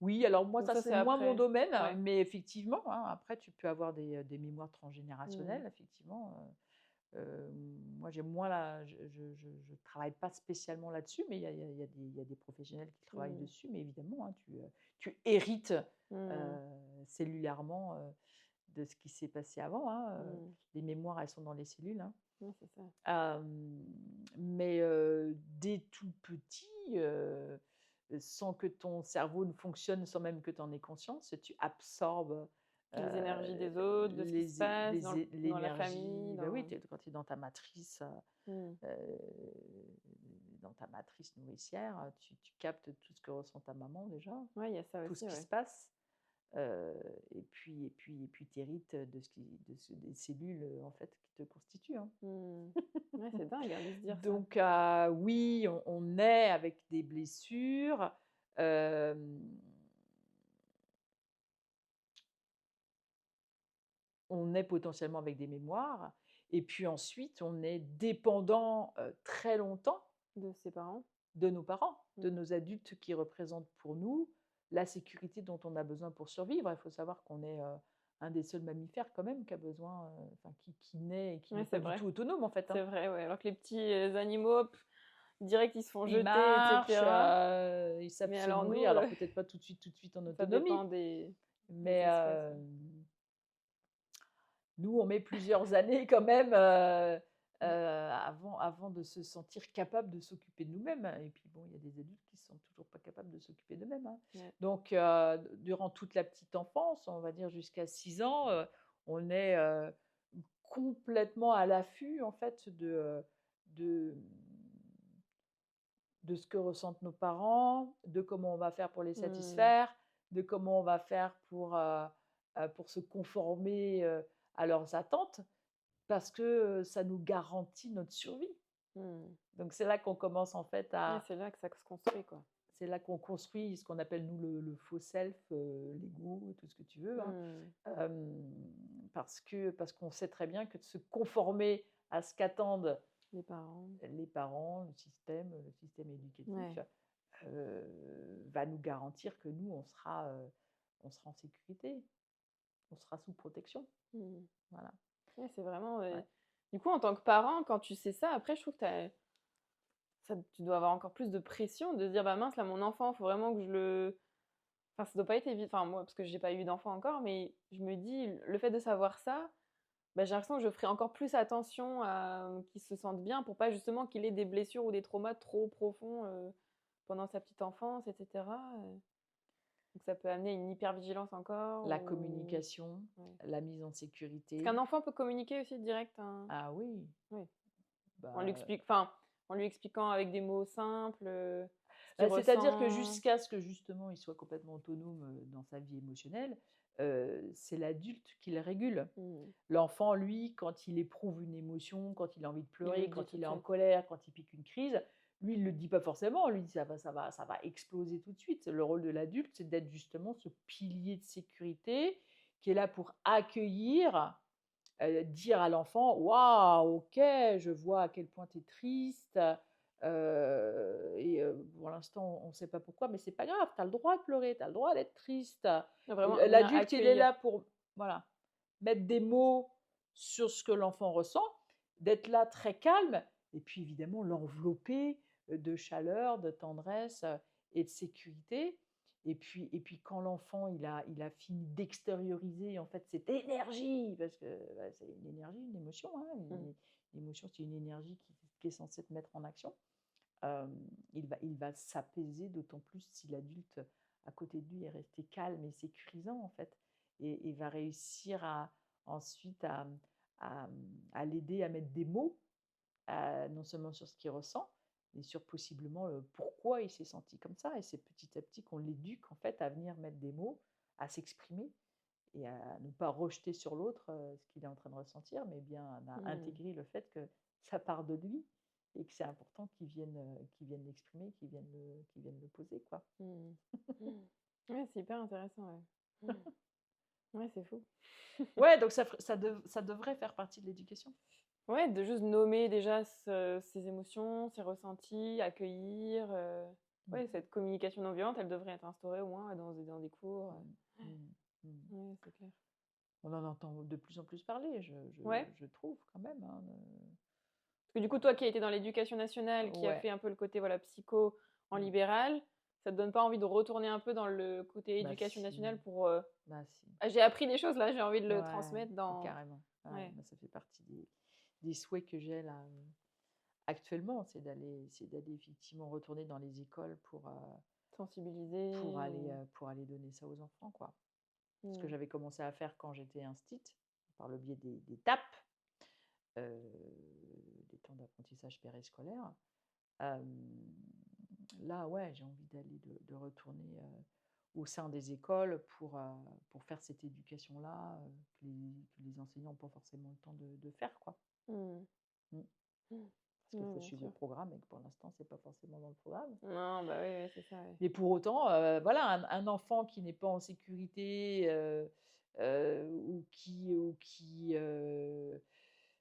Oui, alors moi, ou ça, ça, c'est c'est moins mon après? domaine, Ouais. mais effectivement, hein, après, tu peux avoir des mémoires Mmh. transgénérationnelles, effectivement, moi, j'ai moins la je travaille pas spécialement là-dessus, mais il y a des professionnels qui travaillent Mmh. dessus, mais évidemment, hein, tu hérites, Mmh. cellulairement, de ce qui s'est passé avant, hein, Mmh. les mémoires, elles sont dans les cellules, hein. Ouais, c'est ça. Mais dès tout petit, sans que ton cerveau ne fonctionne, sans même que tu en aies conscience, tu absorbes, Les énergies des autres, de ce qui se passe dans la famille, l'énergie. Bah oui, dans quand tu es dans ta matrice, mmh. heu, dans ta matrice nourricière, tu captes tout ce que ressent ta maman déjà, Ouais, il y a ça tout ce aussi, qui se ouais. passe. Et puis tu hérites des cellules, en fait, qui te constituent, hein. Mmh. Ouais, c'est dingue, hein, de se dire ça. Donc oui, on est avec des blessures, hem, on est potentiellement avec des mémoires et puis ensuite on est dépendant, très longtemps De ses parents. de nos parents, Mmh. de nos adultes qui représentent pour nous la sécurité dont on a besoin pour survivre. Il faut savoir qu'on est, un des seuls mammifères quand même qui a besoin, enfin qui naît et qui Ouais, n'est c'est pas du vrai. tout autonome en fait, C'est hein. vrai, ouais, alors que les petits, animaux, hop, direct, ils se font Ils jeter et marchent, cetera. ils savent Mais se alors nous, nourrir, alors peut-être pas tout de suite en ça dépend autonomie, des mais espèces, ouais. nous, on met plusieurs années quand même, avant de se sentir capable de s'occuper de nous-mêmes, et puis bon, il y a des adultes qui sont toujours pas capables de s'occuper d'eux-mêmes, hein. Ouais. Donc durant toute la petite enfance, on va dire jusqu'à 6 ans, on est, complètement à l'affût en fait de de ce que ressentent nos parents, de comment on va faire pour les Mmh. satisfaire, de comment on va faire pour se conformer, à leurs attentes, parce que, ça nous garantit notre survie. Mmh. Donc c'est là qu'on commence en fait Ouais, à c'est là que ça se construit, quoi. c'est là qu'on construit ce qu'on appelle nous le faux self, l'ego, tout ce que tu veux, hein. Mmh. Parce qu'on sait très bien que de se conformer à ce qu'attendent Les parents. les parents, le système éducatif, Ouais. va nous garantir que nous, on sera en sécurité, on sera sous protection. Mmh. Voilà. Ouais, c'est vraiment, Ouais. du coup, en tant que parent, quand tu sais ça, après, je trouve que tu dois avoir encore plus de pression de se dire: «Bah, mince, là, mon enfant, faut vraiment que je le» enfin, ça doit pas être évident. Enfin, moi, parce que j'ai pas eu d'enfant encore, mais je me dis, le fait de savoir ça, bah, j'ai l'impression que je ferai encore plus attention à qu'il se sente bien pour pas justement qu'il ait des blessures ou des traumas trop profonds, pendant sa petite enfance et cetera, donc ça peut amener une hypervigilance encore La ou communication, ouais. la mise en Est-ce sécurité. qu'un enfant peut communiquer aussi direct, hein? Ah oui, Oui. bah, En lui expliquant avec des mots simples, ce qu'il c'est-à-dire que ressent. jusqu'à ce que justement il soit complètement autonome, dans sa vie émotionnelle, c'est l'adulte qui le régule. Mmh. L'enfant, lui, quand il éprouve une émotion, quand il a envie de Il le pleurer, dit quand tout il de est en suite. colère, quand il pique une crise, lui, il le dit pas forcément. Lui, ça va exploser tout de suite. Le rôle de l'adulte, c'est d'être justement ce pilier de sécurité qui est là pour accueillir, dire à l'enfant: «Waouh, OK, je vois à quel point tu es triste, pour l'instant, on ne sait pas pourquoi, mais c'est pas grave, tu as le droit de pleurer, tu as le droit d'être triste». Vraiment venir L'adulte, il est accueillir. là pour, voilà, mettre des mots sur ce que l'enfant ressent, d'être là très calme et puis évidemment l'envelopper, de chaleur, de tendresse, et de sécurité. Et puis quand l'enfant il a fini d'extérioriser en fait cette énergie, parce que, bah, c'est une énergie, une émotion, hein, Mmh. l'émotion c'est une énergie qui est censée te mettre en action. Il va s'apaiser, d'autant plus si l'adulte à côté de lui est resté calme et sécurisant en fait, et va réussir ensuite à l'aider à mettre des mots, non seulement sur ce qu'il ressent, mais sur possiblement le pourquoi il s'est senti comme ça. Et c'est petit à petit qu'on l'éduque en fait à venir mettre des mots, à s'exprimer et à ne pas rejeter sur l'autre, ce qu'il est en train de ressentir, mais bien à Mmh. intégrer le fait que ça part de lui et que c'est important qu'il vienne l'exprimer, qu'il vienne le poser, quoi. Mmh. Mmh. Ouais, c'est hyper intéressant, ouais. Mmh. Ouais, c'est fou. Ouais, donc ça devrait faire partie de l'éducation. Ouais, de juste nommer déjà ses émotions, ses ressentis, accueillir, Mmh. ouais, cette communication non violente, elle devrait être instaurée au moins dans des cours, Mmh. Mmh. Mmh. ouais, c'est clair. On en entend de plus en plus parler, Ouais, je trouve quand même, hein, parce que du coup, toi qui as été dans l'éducation nationale, qui a ouais, fait un peu le côté, voilà, psycho en mmh, libéral, ça te donne pas envie de retourner un peu dans le côté bah éducation nationale si, pour, bah si. «Ah, j'ai appris des choses là, j'ai envie de le Ouais, transmettre dans» carrément. Ouais, ouais, moi ça fait partie des souhaits que j'ai là, actuellement, c'est d'aller effectivement retourner dans les écoles sensibiliser ou pour aller donner ça aux enfants, quoi. Ce que mmh, j'avais commencé à faire quand j'étais instite, par le biais des TAP, des temps d'apprentissage périscolaire. Hem, Là, ouais, j'ai envie d'aller de retourner, au sein des écoles pour faire cette éducation-là, que les enseignants n'ont pas forcément le temps de faire, quoi. mmh, Mmh. mmh, Parce qu'il ouais, faut bien suivre le sûr. programme et que pour l'instant, c'est pas forcément dans le programme. Non, bah, oui, oui, c'est ça, ouais. Mais pour autant, voilà, un enfant qui n'est pas en sécurité,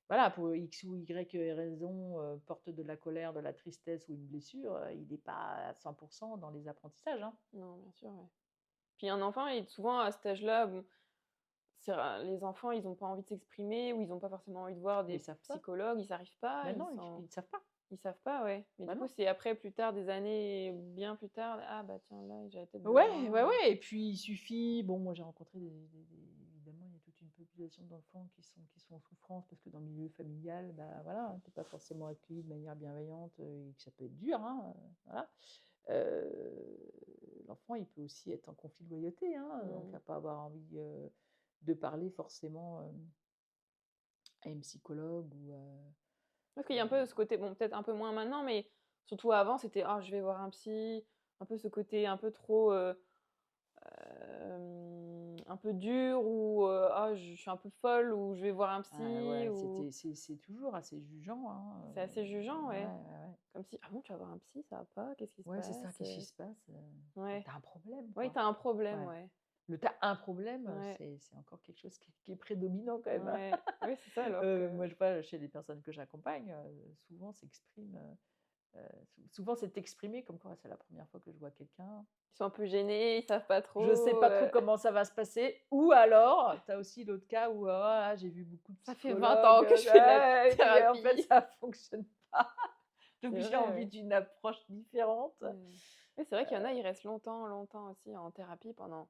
voilà, pour X ou Y raison, porte de la colère, de la tristesse ou une blessure, il n'est pas à 100 dans les apprentissages, hein. Non, bien sûr, ouais. Puis un enfant, il souvent à cet âge-là, bon, c'est ra les enfants, ils ont pas envie de s'exprimer ou ils ont pas forcément envie de voir Mais des ils savent pas. psychologues, ils arrivent pas, Mais non, ils savent pas. ils savent pas, ouais. Mais Bah du coup, non. c'est après plus tard, des années bien plus tard: «Ah bah tiens, là, j'avais peut-être Ouais, ouais, besoin». ouais, et puis il suffit, bon, moi j'ai rencontré évidemment, il y a toute une population d'enfants qui sont en souffrance parce que dans le milieu familial, bah voilà, tu pas forcément accueilli de manière bienveillante, et que ça peut être dur, hein, voilà. L'enfant, il peut aussi être en conflit de loyauté, hein, donc Mmh. à pas avoir envie, de parler forcément, à une psychologue ou Parce qu'il y a un peu ce côté, bon, peut-être un peu moins maintenant, mais Surtout avant, c'était: «Ah, je vais voir un psy», un peu ce côté un peu trop, un peu dur ou «Ah, je suis un peu folle» ou «Je vais voir un Ah psy» ouais, ou c'est toujours assez jugeant, hein, c'est assez jugeant, ouais, ouais. ouais, ouais. Comme si: «Ah bon, tu vas voir un psy, ça va pas? Qu'est-ce qui se Ouais, c'est ça, passe?» qu'est-ce qui se passe? Ouais. Tu un problème, Oui, quoi. tu as un problème, Ouais. ouais. Le «tu un problème», Ouais, c'est encore quelque chose qui est prédominant quand même, hein. ouais. Oui, c'est ça alors que Moi, je vois chez les personnes que j'accompagne, souvent s'exprime, souvent c'est exprimé comme quoi: «C'est la première fois que je vois quelqu'un, ils sont un peu gênés, ils savent pas je sais trop, pas trop comment ça va se passer», ou alors tu as aussi l'autre cas où: «Ah là, j'ai vu beaucoup de ça fait 20 psychologues, ans que je fais de la ouais, et puis en fait thérapie. ça fonctionne pas, donc C'est j'ai vrai, envie ouais. d'une approche différente». Mmh. Oui, c'est vrai qu'il y en a, ils restent longtemps, longtemps aussi en thérapie pendant,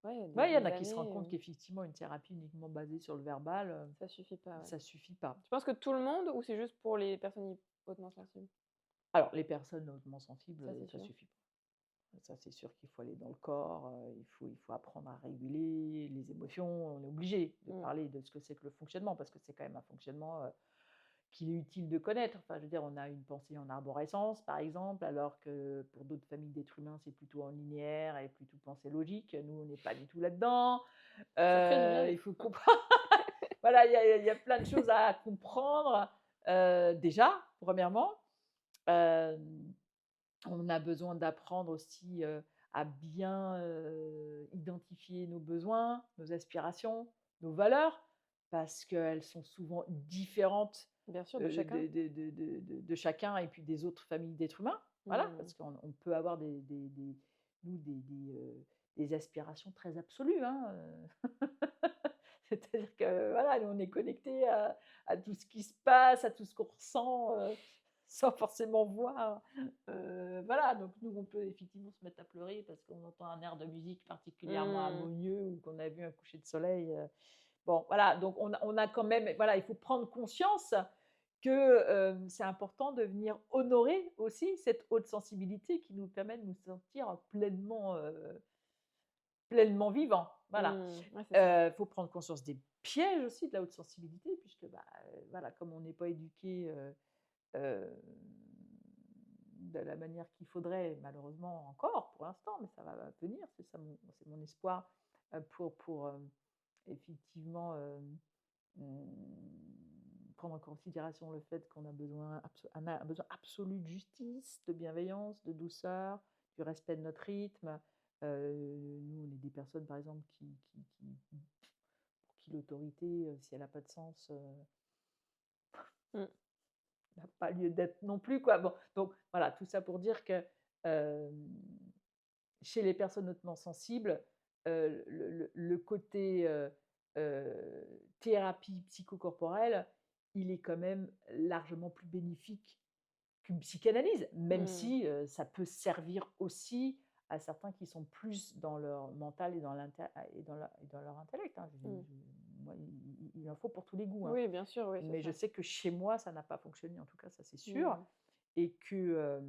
ouais, Ouais, il y en des a qui se rendent années, compte qu'effectivement une thérapie uniquement basée sur le verbal, ça suffit pas, ouais. ça suffit pas. Tu penses que tout le monde ou c'est juste pour les personnes hautement sensibles? Alors les personnes hautement sensibles, Ça, c'est ça sûr. suffit pas. Ça, c'est sûr qu'il faut aller dans le corps, il faut apprendre à réguler les émotions. On est obligé de Mmh. parler de ce que c'est que le fonctionnement, parce que c'est quand même un fonctionnement, qu'il est utile de connaître. Enfin, je veux dire, on a une pensée en arborescence, par exemple, alors que pour d'autres familles d'êtres humains, c'est plutôt en linéaire et plutôt pensée logique. Nous, on n'est pas du tout là-dedans. C'est très Il vif. faut comprendre. Voilà, il y a plein de choses à comprendre. Déjà, premièrement. Hem On a besoin d'apprendre aussi, à bien, identifier nos besoins, nos aspirations, nos valeurs, parce qu'elles sont souvent différentes, Bien sûr, de chacun. de chacun et puis des autres familles d'êtres humains. Voilà, Mmh. parce qu'on peut avoir nous des aspirations très absolues, hein, C'est-à-dire que voilà, nous on est connectés à tout ce qui se passe, à tout ce qu'on ressent, sans forcément voir. Voilà, donc nous, on peut effectivement se mettre à pleurer parce qu'on entend un air de musique particulièrement Mmh. harmonieux ou qu'on a vu un coucher de soleil. Bon, voilà, donc on a quand même, voilà, il faut prendre conscience que c'est important de venir honorer aussi cette haute sensibilité qui nous permet de nous sentir pleinement vivants. Voilà. Mmh. Ouais, c'est ça. Faut prendre conscience des pièges aussi de la haute sensibilité puisque, bah, voilà, comme on n'est pas éduqué, hem, de la manière qu'il faudrait, malheureusement encore pour l'instant, mais ça va venir, c'est mon espoir, pour, effectivement, prendre en considération le fait qu'on a un besoin absolu de justice, de bienveillance, de douceur, du respect de notre rythme. Nous, on est des personnes, par exemple, pour qui l'autorité, si elle a pas de sens, Mmh. n'a pas lieu d'être non plus, quoi. Bon, donc voilà, tout ça pour dire que, hem, chez les personnes hautement sensibles, le côté, thérapie psychocorporelle, il est quand même largement plus bénéfique qu'une psychanalyse, même Mmh. si, ça peut servir aussi à certains qui sont plus dans leur mental et dans leur intellect, hein. Mmh. Moi, il en faut pour tous les goûts, hein. Oui, bien sûr, oui, c'est Mais je ça. sais que chez moi, ça n'a pas fonctionné, en tout cas, ça c'est sûr, Mmh. et que,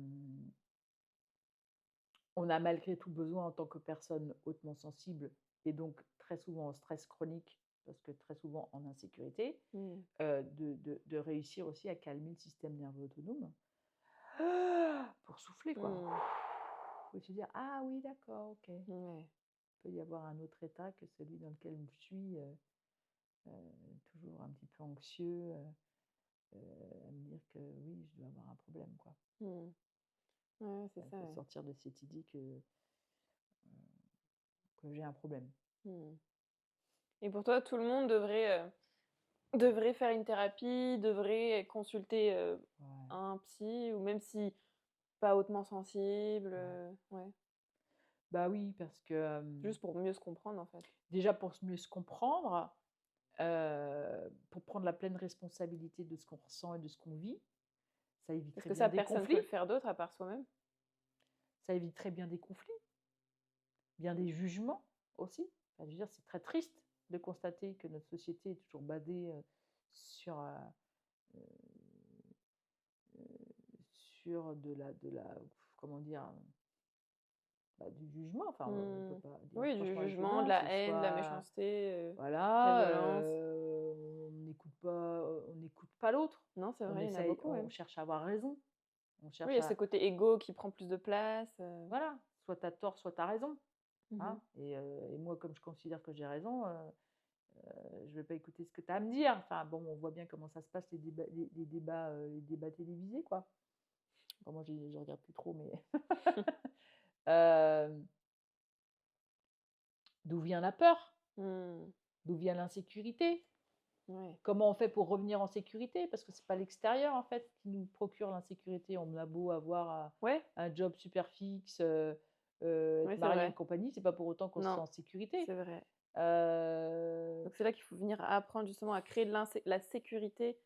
on a malgré tout besoin en tant que personne hautement sensible et donc très souvent en stress chronique, parce que très souvent en insécurité, Mmh. de réussir aussi à calmer le système nerveux autonome pour souffler, quoi. Mmh. Faut se dire: «Ah oui, d'accord, OK. Il Ouais. peut y avoir un autre état que celui dans lequel je suis, toujours un petit peu anxieux, à me dire que oui, je dois avoir un problème, quoi». Mmh. Ouais, c'est Il ça, faut ouais. sortir de cette idée que j'ai un problème. Mmh. Et pour toi, tout le monde devrait faire une thérapie, devrait consulter, Ouais, un psy ou même si pas hautement sensible, ouais. ouais, Bah oui, parce que, juste pour mieux se comprendre, en fait. déjà pour mieux se comprendre, pour prendre la pleine responsabilité de ce qu'on ressent et de ce qu'on vit, ça Parce éviterait que bien ça, des personne peut conflits. le faire d'autre à part soi-même. Ça éviterait bien des conflits, bien des jugements aussi. Enfin, je veux dire, c'est très triste de constater que notre société est toujours basée, sur, heu, sur de la comment dire? Bah, du jugement. Enfin, on peut Mmh. pas dire Oui, du franchement les choses, jugement, de hein, la c'est haine, de la soit méchanceté, de la voilà, violence. on n'écoute pas l'autre. Non, c'est On vrai, il y en a essaye beaucoup on même. cherche à avoir raison. On Oui, il cherche y a ce à côté égo qui prend plus de place. voilà, soit tu as tort, soit tu as raison, Mmh. hein. Et moi, comme je considère que j'ai raison, je vais pas écouter ce que tu as à me dire. Enfin bon, on voit bien comment ça se passe les débats télévisés, quoi. Bon, moi, je regarde plus trop, mais hem, d'où vient la peur? Mmh. D'où vient l'insécurité? Ouais. Comment on fait pour revenir en sécurité? Parce que c'est pas l'extérieur, en fait, qui nous procure l'insécurité. On a beau avoir Ouais, un job super fixe, ouais, être c'est marié et vrai. compagnie, c'est pas pour autant qu'on se sent Non, en sécurité. c'est vrai. Heu, Donc c'est là qu'il faut venir apprendre justement à créer de la sécurité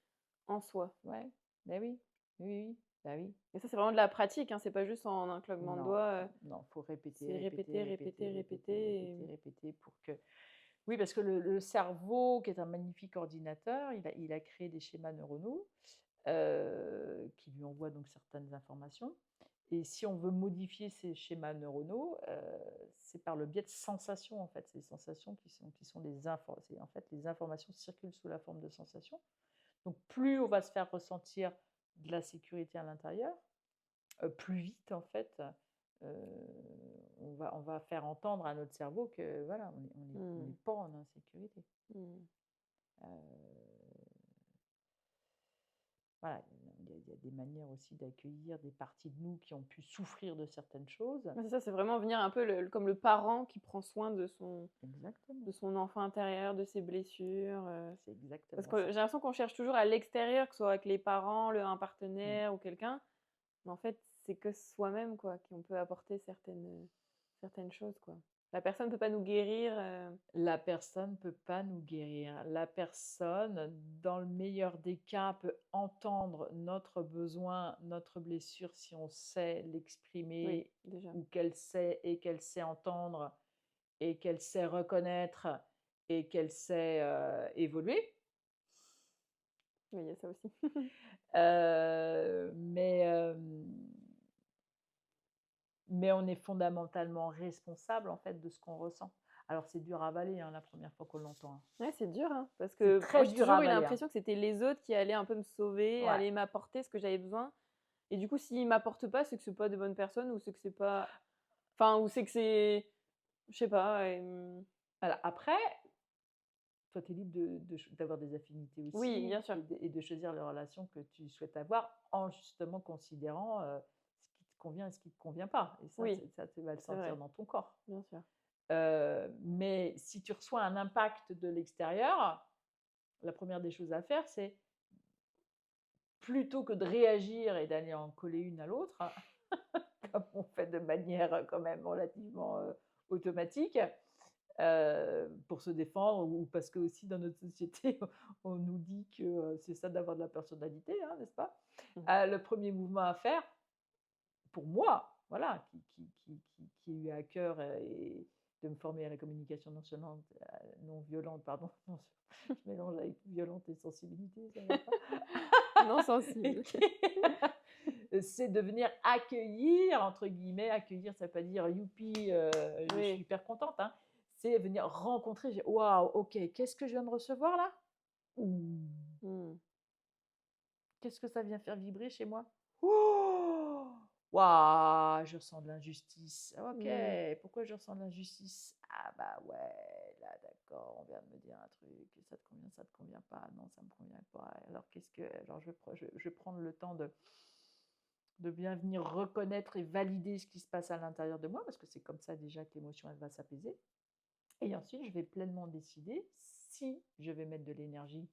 en soi. ouais, beh, oui. Oui, oui, bah, oui. Et ça, c'est vraiment de la pratique, hein, c'est pas juste en un claquement de Non, doigts, non, faut répéter, c'est répéter, répéter, répéter, répéter, répéter, répéter répéter, répéter pour que oui, parce que le cerveau, qui est un magnifique ordinateur, il a créé des schémas neuronaux, qui lui envoient donc certaines informations. Et si on veut modifier ces schémas neuronaux, c'est par le biais de sensations, en fait. C'est les sensations qui sont des infos. C'est en fait, les informations circulent sous la forme de sensations. Donc plus on va se faire ressentir de la sécurité à l'intérieur, plus vite en fait, on va faire entendre à notre cerveau que voilà, on est mmh, pas en insécurité. mmh. Heu, voilà, il y a des manières aussi d'accueillir des parties de nous qui ont pu souffrir de certaines choses. Ouais, c'est ça, c'est vraiment venir un peu comme le parent qui prend soin de Exactement, son enfant intérieur, de ses blessures, c'est parce exactement que ça. j'ai l'impression qu'on cherche toujours à l'extérieur, que ce soit avec les parents, un Mmh. partenaire ou quelqu'un, mais en fait, c'est que soi-même, quoi, qu'on peut apporter certaines choses, quoi. La personne ne peut pas nous guérir, La personne peut pas nous guérir. La personne, dans le meilleur des cas, peut entendre notre besoin, notre blessure si on sait oui, l'exprimer déjà. ou qu'elle sait entendre et qu'elle sait reconnaître et qu'elle sait, évoluer. Oui, il y a ça aussi. Mais on est fondamentalement responsable, en fait, de ce qu'on ressent. Alors c'est dur à avaler, hein, la première fois qu'on l'entend, hein. Ouais, c'est dur, hein, parce C'est que moi, très j'ai dur à toujours eu avaler, hein. l'impression que c'était les autres qui allaient un peu me sauver, Ouais. allaient m'apporter ce que j'avais besoin et du coup, s'ils m'apportent pas, c'est que c'est pas des bonnes personnes ou c'est que c'est pas enfin, ou c'est que c'est je sais pas, Voilà, après, toi, tu es libre d'avoir des affinités oui, bien aussi sûr. et de choisir les relations que tu souhaites avoir en justement considérant, ce qui te convient et ce qui ne te convient pas. Et ça, Oui, ça, tu vas le c'est sentir vrai, dans ton corps. bien sûr. Mais si tu reçois un impact de l'extérieur, la première des choses à faire, c'est plutôt que de réagir et d'aller en coller une à l'autre, comme on fait de manière quand même relativement automatique, pour se défendre ou parce que aussi dans notre société, on nous dit que c'est ça d'avoir de la personnalité, hein, n'est-ce pas? Mmh. Le premier mouvement à faire, pour moi, voilà, qui a eu à cœur et de me former à la communication non violente, pardon, non, je mélange avec violente et sensibilité, ça va pas. Non Et sensible. c'est de venir accueillir, entre guillemets, accueillir, ça veut pas dire youpi, je suis Oui. hyper contente, hein. C'est venir rencontrer, waouh, ok, qu'est-ce que je viens de recevoir là? Ouh, Mmh. qu'est-ce que ça vient faire vibrer chez moi? Oh, waouh, je ressens de l'injustice. Ok, Mmh. pourquoi je ressens de l'injustice? Ah bah ouais, là d'accord, on vient de me dire un truc, ça te convient pas, non, ça me convient pas. Alors alors je vais prendre le temps de bien venir reconnaître et valider ce qui se passe à l'intérieur de moi, parce que c'est comme ça déjà que l'émotion elle va s'apaiser. Et ensuite, je vais pleinement décider si je vais mettre de l'énergie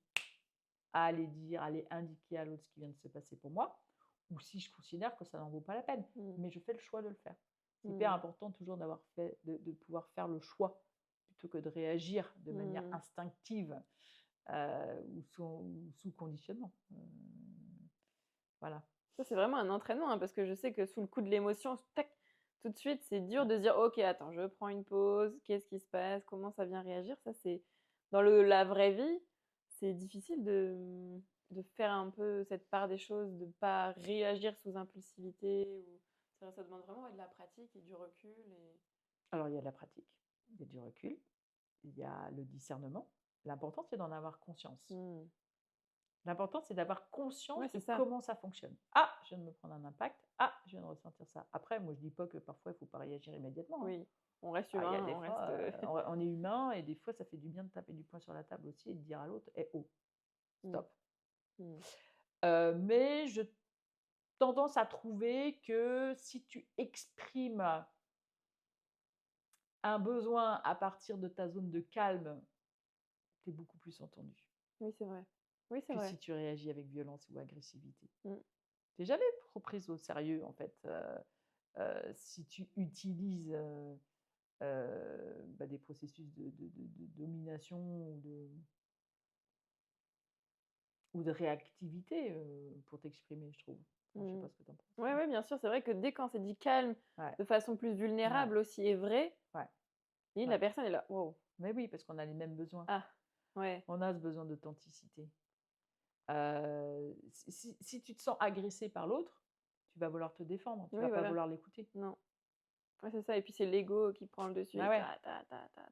à aller dire, à aller indiquer à l'autre ce qui vient de se passer pour moi, ou si je considère que ça n'en vaut pas la peine. Mmh. Mais je fais le choix de le faire. C'est hyper Mmh. important toujours de pouvoir faire le choix plutôt que de réagir de manière Mmh. instinctive ou sous conditionnement. Voilà. Ça, c'est vraiment un entraînement, hein, parce que je sais que sous le coup de l'émotion, tac, tout de suite, c'est dur de se dire: «OK, attends, je prends une pause, qu'est-ce qui se passe? Comment ça vient réagir?» Ça, c'est dans la vraie vie, c'est difficile de faire un peu cette part des choses, de pas réagir sous impulsivité ou ça demande vraiment, ouais, de la pratique et du recul et Alors, il y a de la pratique, il y a du recul, il y a le discernement. L'important, c'est d'en avoir conscience. mmh. L'important, c'est d'avoir conscience Ouais, de c'est ça. comment ça fonctionne. Ah, je viens de me prendre un impact. Ah, je viens de ressentir ça. Après, moi, je dis pas que parfois, il faut pas réagir immédiatement, hein. Oui, on reste Ah, il y a humain, des on reste, fois, on est humain et des fois, ça fait du bien de taper du poing sur la table aussi et de dire à l'autre: «Eh oh, mmh, stop». mmh, Mais je tendance à trouver que si tu exprimes un besoin à partir de ta zone de calme, tu es beaucoup plus entendu oui, c'est vrai. Oui, c'est que vrai. si tu réagis avec violence ou agressivité. Mmh, Tu es jamais trop prise au sérieux en fait, si tu utilises, des processus de domination ou de réactivité, pour t'exprimer, je trouve. Enfin, je sais mmh. pas ce que tu en penses, Ouais, mais ouais, bien sûr, c'est vrai que dès quand c'est dit calme, ouais, de façon plus ouais, vulnérable aussi et vraie, ouais, et la ouais. personne est là: «Waouh, Mais oui, parce qu'on a les mêmes besoins. ah, ouais, On a ce besoin d'authenticité. Si tu te sens agressé par l'autre, tu vas vouloir te défendre, tu oui, vas pas voilà, vouloir l'écouter. non». Ouais, c'est ça et puis c'est l'ego qui prend le dessus Ah et ouais.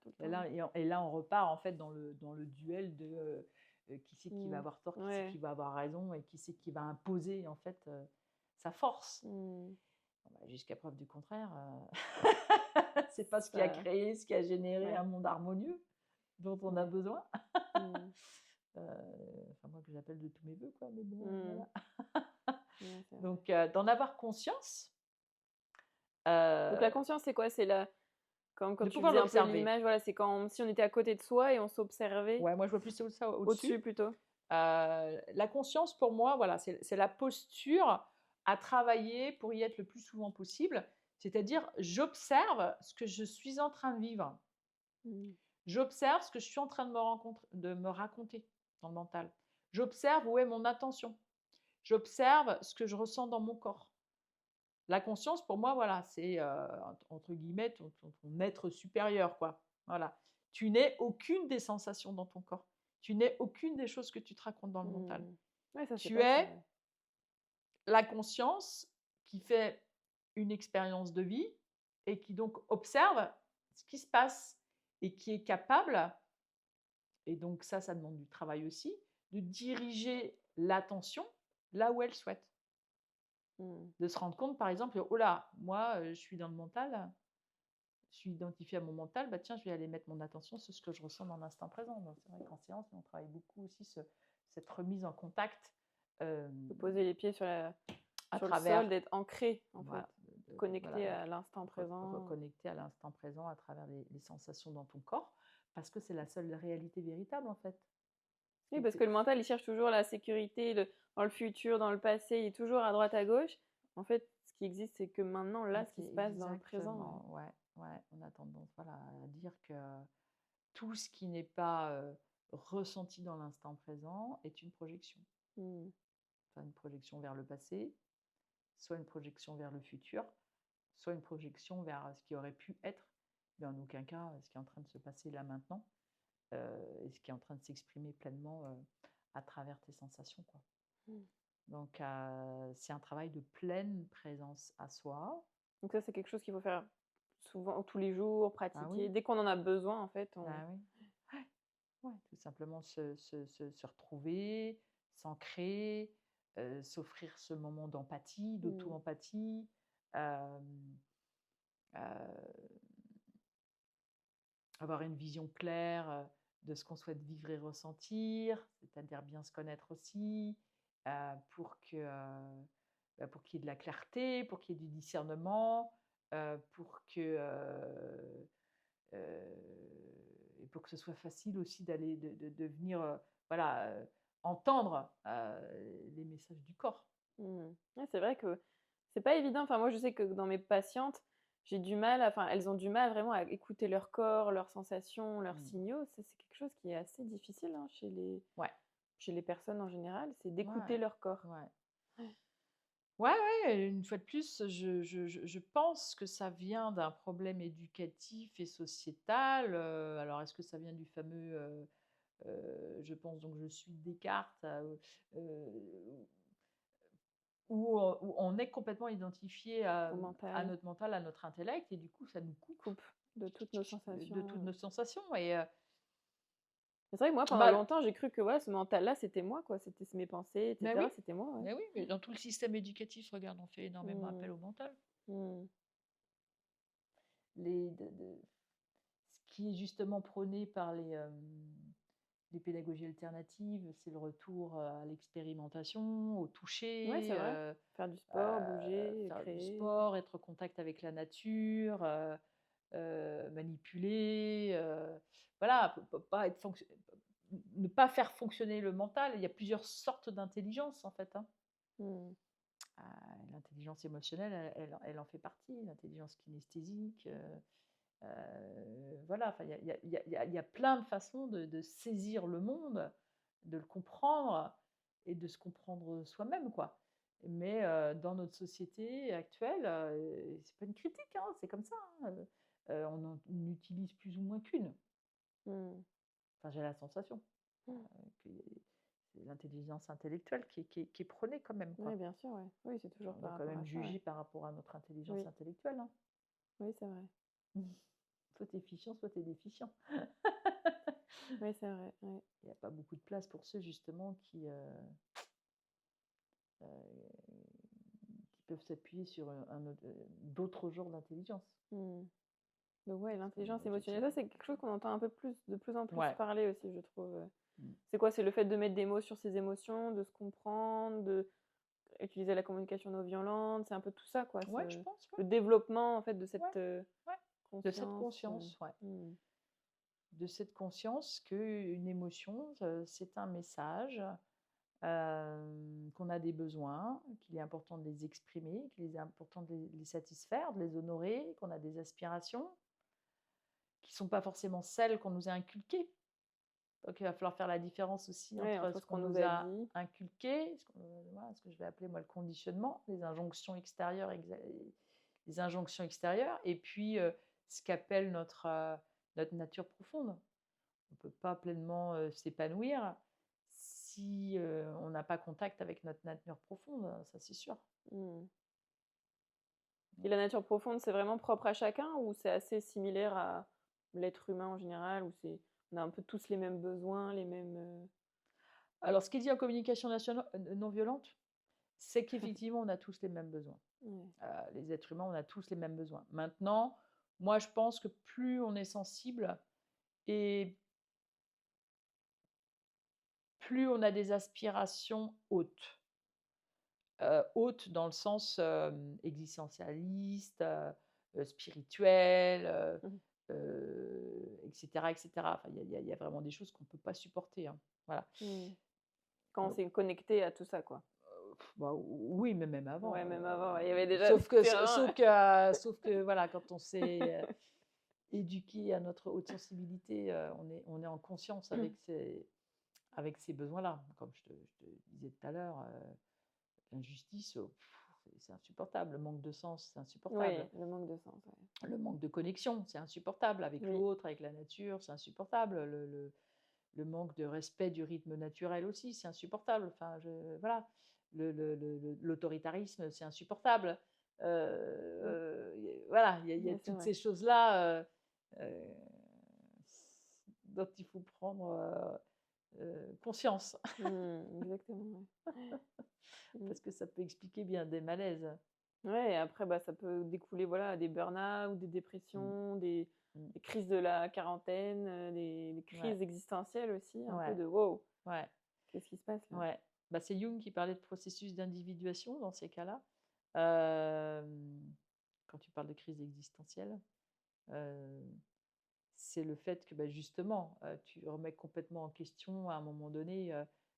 tout le Et temps. là, on repart en fait dans le duel de, qui c'est qui va Mmh. avoir tort, qui c'est Ouais. qui va avoir raison et qui c'est qui va imposer en fait, sa force. Mmh. Bon bah, jusqu'à preuve du contraire, c'est pas ce qui a Ça créé, ce qui a généré ouais. un monde harmonieux dont on a Ouais. besoin. Mmh. Enfin moi que j'appelle de tous mes vœux quoi, mais bon, Mmh. voilà. Ouais, c'est vrai. Donc d'en avoir conscience, Donc la heu, conscience, c'est quoi? C'est la comme de tu pouvoir faisais un peu l'observer. l'image, voilà, c'est quand si on était à côté de soi et on s'observait Ouais, moi je vois plus ça au-dessus. au-dessus plutôt? La conscience pour moi, voilà, c'est la posture à travailler pour y être le plus souvent possible. C'est-à-dire, j'observe ce que je suis en train de vivre. Mmh. J'observe ce que je suis en train de me raconter dans le mental. J'observe où est mon attention. J'observe ce que je ressens dans mon corps. La conscience pour moi, voilà, c'est, entre guillemets ton être supérieur, quoi. Voilà. Tu n'es aucune des sensations dans ton corps. Tu n'es aucune des choses que tu te racontes dans le mental. Mmh. Ouais, ça, c'est Tu pas ça, es ouais. la conscience qui fait une expérience de vie et qui donc observe ce qui se passe et qui est capable, et donc ça demande du travail aussi, de diriger l'attention là où elle souhaite. Mmh. De se rendre compte, par exemple, oh là, moi, je suis dans le mental, je suis identifiée à mon mental, bah tiens, je vais aller mettre mon attention sur ce que je ressens dans l'instant présent. Donc c'est vrai qu'en séance, on travaille beaucoup aussi cette remise en contact euh, De poser les pieds à sur le sol, travers, d'être ancré, en fait, voilà, connecté voilà, à l'instant présent. reconnecter à l'instant présent à travers les sensations dans ton corps, parce que c'est la seule réalité véritable en fait. Oui, parce que le mental, il cherche toujours la sécurité, dans le futur, dans le passé, il est toujours à droite, à gauche. En fait, ce qui existe, c'est que maintenant, là, ce qui se passe dans le présent. Exactement, ouais, ouais, on a tendance, voilà, à dire que tout ce qui n'est pas ressenti dans l'instant présent est une projection. Mmh. Enfin, une projection vers le passé, soit une projection vers le futur, soit une projection vers ce qui aurait pu être, mais en aucun cas ce qui est en train de se passer là maintenant, et ce qui est en train de s'exprimer pleinement à travers tes sensations, quoi. Mmh. Donc, c'est un travail de pleine présence à soi. Donc ça, c'est quelque chose qu'il faut faire souvent, tous les jours, Ah pratiquer. oui, Dès qu'on en a besoin, en fait, on ah oui. Ouais, ouais, tout simplement se retrouver, s'ancrer, s'offrir ce moment d'empathie, mmh. d'auto-empathie, heu, avoir une vision claire, de ce qu'on souhaite vivre et ressentir, c'est-à-dire bien se connaître aussi, pour qu'il y ait de la clarté, pour qu'il y ait du discernement, pour que, et pour que ce soit facile aussi d'aller de venir, voilà, entendre, les messages du corps. Mmh. Ouais, c'est vrai que c'est pas évident. Enfin, moi, je sais que dans mes patientes, j'ai du mal enfin, elles ont du mal vraiment à écouter leur corps, leurs sensations, leurs Mmh. signaux. Ça, c'est quelque chose qui est assez difficile, hein, Ouais, chez les personnes en général, c'est d'écouter ouais, leur corps. ouais. Ouais, ouais, une fois de plus, je pense que ça vient d'un problème éducatif et sociétal, alors est-ce que ça vient du fameux, je pense donc je suis Descartes, heu, où on est complètement identifié Au à mental, notre mental, à notre intellect et du coup ça nous coupe coupe de toutes nos de toutes sensations. nos sensations et C'est vrai que moi, pendant Bah, longtemps, j'ai cru que voilà, ce mental-là, c'était moi, quoi. C'était mes pensées, mais oui, etc. C'était moi, ouais. mais oui, mais dans tout le système éducatif, regarde, on fait énormément Mmh. appel au mental. Mmh. Les, ce qui est justement prôné par les pédagogies alternatives, c'est le retour à l'expérimentation, au Ouais, c'est toucher, vrai. Faire du sport, bouger, faire du créer. sport, être en contact avec la nature, manipuler, voilà, pas être ne pas faire fonctionner le mental. Il y a plusieurs sortes d'intelligence en fait, hein. Mmh. L'intelligence émotionnelle, elle en fait partie, l'intelligence kinesthésique. Voilà, enfin, il y a plein de façons de saisir le monde, de le comprendre et de se comprendre soi-même, quoi. Mais dans notre société actuelle, c'est pas une critique, hein, c'est comme ça, hein, on en utilise plus ou moins qu'une. Mmh. Enfin, j'ai la sensation Mmh. que c'est l'intelligence intellectuelle qui est prônée quand même, Ouais, quoi. bien sûr, ouais. Oui, c'est toujours On par doit quand rapport même à ça, ouais. juger par rapport à notre intelligence Oui, intellectuelle, hein. oui, c'est vrai. Soit t'es fichant, soit t'es déficient. Oui, c'est vrai, ouais. Il n'y a pas beaucoup de place pour ceux justement euh, qui peuvent s'appuyer sur d'autres genres d'intelligence. Mmh. Donc ouais, Parce qu'on l'intelligence est émotionnelle, ça, c'est quelque chose qu'on entend un peu plus de plus en plus Ouais. parler aussi, je trouve. Mm. C'est quoi? C'est le fait de mettre des mots sur ses émotions, de se comprendre, d'utiliser la communication non violente, c'est un peu tout ça, quoi. Ouais, je pense, ouais. Le développement, en fait, de Ouais, cette, ouais. De cette conscience, conscience, ouais. mmh. De cette conscience qu'une émotion, c'est un message, qu'on a des besoins, qu'il est important de les exprimer, qu'il est important de les satisfaire, de les honorer, qu'on a des aspirations qui ne sont pas forcément celles qu'on nous a inculquées. Donc il va falloir faire la différence aussi Ouais, entre entre ce ce qu'on qu'on nous nous a a dit. inculqué, voilà, ce que je vais appeler moi le conditionnement, les injonctions extérieures, les injonctions extérieures, et puis ce qu'appelle notre nature profonde. On ne peut pas pleinement s'épanouir si on n'a pas contact avec notre nature profonde, ça c'est sûr. Mmh. Et la nature profonde, c'est vraiment propre à chacun ou c'est assez similaire à l'être humain en général, où on a un peu tous les mêmes besoins, les mêmes, Alors ce qui est dit en communication non violente, c'est qu'effectivement on a tous les mêmes besoins. ouais. Les êtres humains, on a tous les mêmes besoins. Maintenant, moi, je pense que plus on est sensible et plus on a des aspirations hautes. Hautes dans le sens existentialiste, spirituel, Mmh. etc., etc. Enfin, il y a vraiment des choses qu'on ne peut pas supporter, hein. Voilà. Mmh. Quand on Donc, s'est connecté à tout ça, quoi. bah, oui, mais même Ouais, avant. même avant, ouais, il y avait déjà des Sauf que, terrains. sauf que, voilà, quand on s'est éduqué à notre haute sensibilité, on est en conscience avec ces besoins-là. Comme je te disais tout à l'heure, l'injustice, c'est insupportable. Le manque de sens, c'est Oui, insupportable. le manque de sens, ouais. Le manque de connexion, c'est insupportable. Avec Oui, l'autre, avec la nature, c'est insupportable. Le manque de respect du rythme naturel aussi, c'est insupportable. Enfin, voilà. L'autoritarisme, c'est insupportable. mmh, Voilà, il y a ouais, c'est toutes vrai. ces choses-là euh, dont il faut prendre conscience, Mmh, exactement, ouais. Mmh. parce que ça peut expliquer bien des malaises. Ouais et après, bah, ça peut découler, voilà, des burn-out, des Mm, dépressions, mm. des crises de la quarantaine, des Ouais, crises existentielles aussi, un peu ouais, de: «Waouh, ouais, qu'est-ce qui se passe là?» ouais. Bah, c'est Jung qui parlait de processus d'individuation dans ces cas-là. Quand tu parles de crise existentielle, euh, c'est le fait que bah, justement, tu remets complètement en question à un moment donné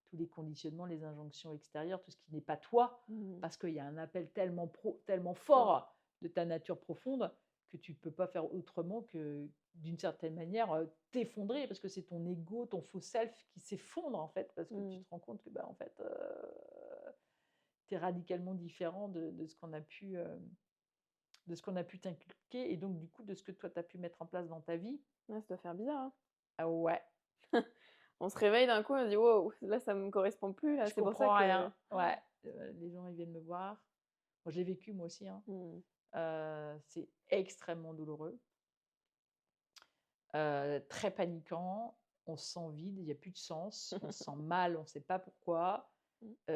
tous les conditionnements, les injonctions extérieures, tout ce qui n'est pas toi, Mmh. parce qu'il y a un appel tellement Fort. fort de ta nature profonde que tu ne peux pas faire autrement que, d'une certaine manière, t'effondrer, parce que c'est ton ego, ton faux self qui s'effondre, en fait, parce que tu Mmh. te rends compte que, bah, en fait, tu es radicalement différent de ce qu'on a pu... de ce qu'on a pu t'inculquer et donc du coup de ce que toi tu as pu mettre en place dans ta vie. Ouais, ça doit faire bizarre, hein? Ah ouais, On se réveille d'un coup, on se dit: «Waouh, là, ça me correspond plus là». je C'est pour ça comprends que rien. Ouais, les gens ils viennent me voir. Moi, j'ai vécu moi aussi, hein. mmh. C'est extrêmement douloureux, très paniquant. on se sent vide, il y a plus de sens, on se sent mal, on sait pas pourquoi, Mmh.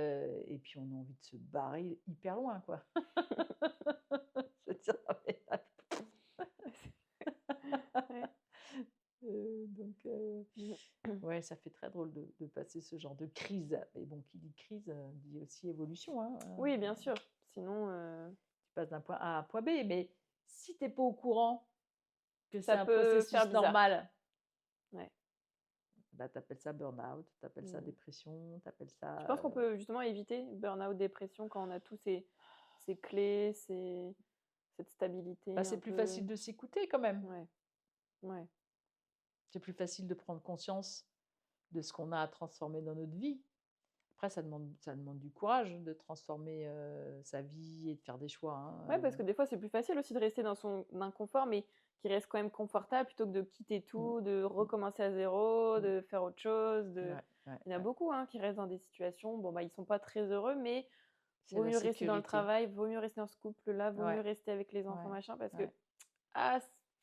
et puis on a envie de se barrer hyper loin, quoi. Je veux dire, mais Ouais. donc Mmh. ouais, ça fait très drôle de passer ce genre de crise. Mais bon, qui dit crise, dit aussi évolution, hein, Oui, bien sûr. Sinon, tu passes d'un point A à un point B, mais si tu es pas au courant que c'est ça un peut faire processus bizarre. normal, Ouais. bah, tu appelles ça burn-out, tu appelles ça Mmh. dépression, tu appelles Tu ça, penses qu'on peut justement éviter burn-out, dépression quand on a tous ces clés, cette bah, stabilité c'est un plus peu? facile de s'écouter quand même. Ouais, ouais. C'est plus facile de prendre conscience de ce qu'on a à transformer dans notre vie. Après, ça demande du courage de transformer, sa vie et de faire des choix, hein, Ouais, parce que des fois, c'est plus facile aussi de rester dans son inconfort, mais qui reste quand même confortable plutôt que de quitter mmh, tout, de mmh, recommencer à zéro, mmh. de faire autre chose, de Ouais, ouais, il y en a ouais. beaucoup, hein, qui restent dans des situations, bon, bah, ils sont pas très heureux, mais C'est vaut la mieux rester dans le sécurité. travail, vaut mieux rester dans ce couple-là, vaut mieux Ouais, rester avec les enfants, ouais, machin, parce que, ouais, ah,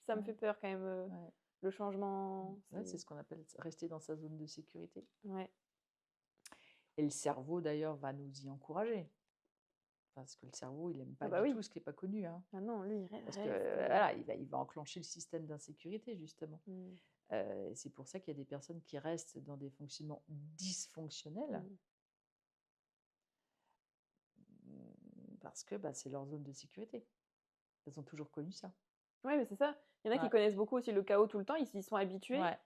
ça me ouais, fait peur quand même, ouais. le changement, Ouais, c'est c'est ce qu'on appelle rester dans sa zone de sécurité. ouais. Et le cerveau d'ailleurs va nous y encourager. Parce que le cerveau, il aime Ah pas bah du oui. tout ce qui est pas connu, hein. Ah non, lui, il Parce que, reste, voilà, il va enclencher le système d'insécurité justement. mmh, Et c'est pour ça qu'il y a des personnes qui restent dans des fonctionnements dysfonctionnels, mmh. parce que, bah, c'est leur zone de sécurité. Elles ont toujours connu ça. Ouais, mais c'est ça. Il y en a qui Ouais, connaissent beaucoup aussi le chaos tout le temps, ils s'y sont habitués. ouais,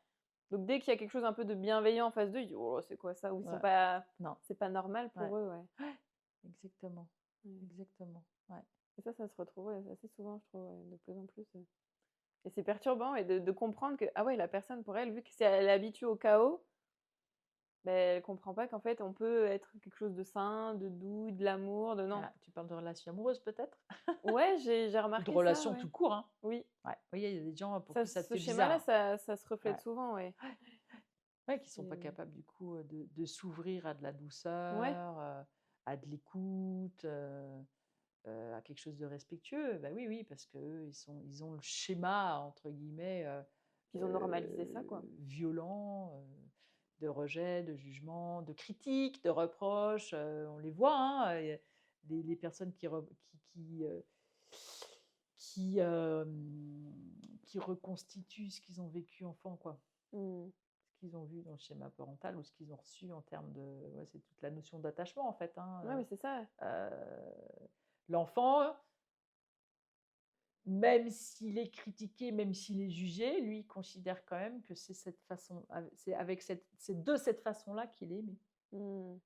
Donc dès qu'il y a quelque chose un peu de bienveillant en face d'eux, ils disent: «Oh, c'est quoi ça?» ou ils sont ouais. pas Non, c'est pas normal ouais, pour eux, ouais. exactement, Mmh. exactement, ouais. Et ça se retrouve, ouais, assez souvent, je trouve, ouais, de plus en plus, et c'est perturbant et de comprendre que, ah ouais, la personne pour elle, vu que c'est elle est habituée au chaos, beh, elle comprend pas qu'en fait on peut être quelque chose de sain, de doux, de l'amour, de non. Ah, tu parles de relations amoureuses peut-être? Ouais, j'ai Ou de remarqué ça, relations ouais. tout court, hein? Oui, Ouais. Oui, il y a des gens pour ça qui ça te ce fait schéma-là, bizarre. ça se reflète Ouais. souvent, ouais. Ouais, qui sont pas C'est capables du coup, de s'ouvrir à de la ouais, douceur, à de l'écoute, à quelque chose de respectueux. Bah, oui, oui, parce qu'eux, ils ont le «schéma» entre guillemets, ils ont normalisé ça, quoi. violent, de rejet, de jugement, de critique, de reproche, on les voit, hein, les personnes qui reconstituent ce qu'ils ont vécu enfant, quoi. Mmh. Ce qu'ils ont vu dans le schéma parental ou ce qu'ils ont reçu en termes de ouais, c'est toute la notion d'attachement, en fait, hein, Ouais, mais c'est ça. l'enfant, même s'il est critiqué, même s'il est jugé, lui, il considère quand même que c'est cette façon c'est avec c'est de cette façon-là qu'il est aimé. Mmh.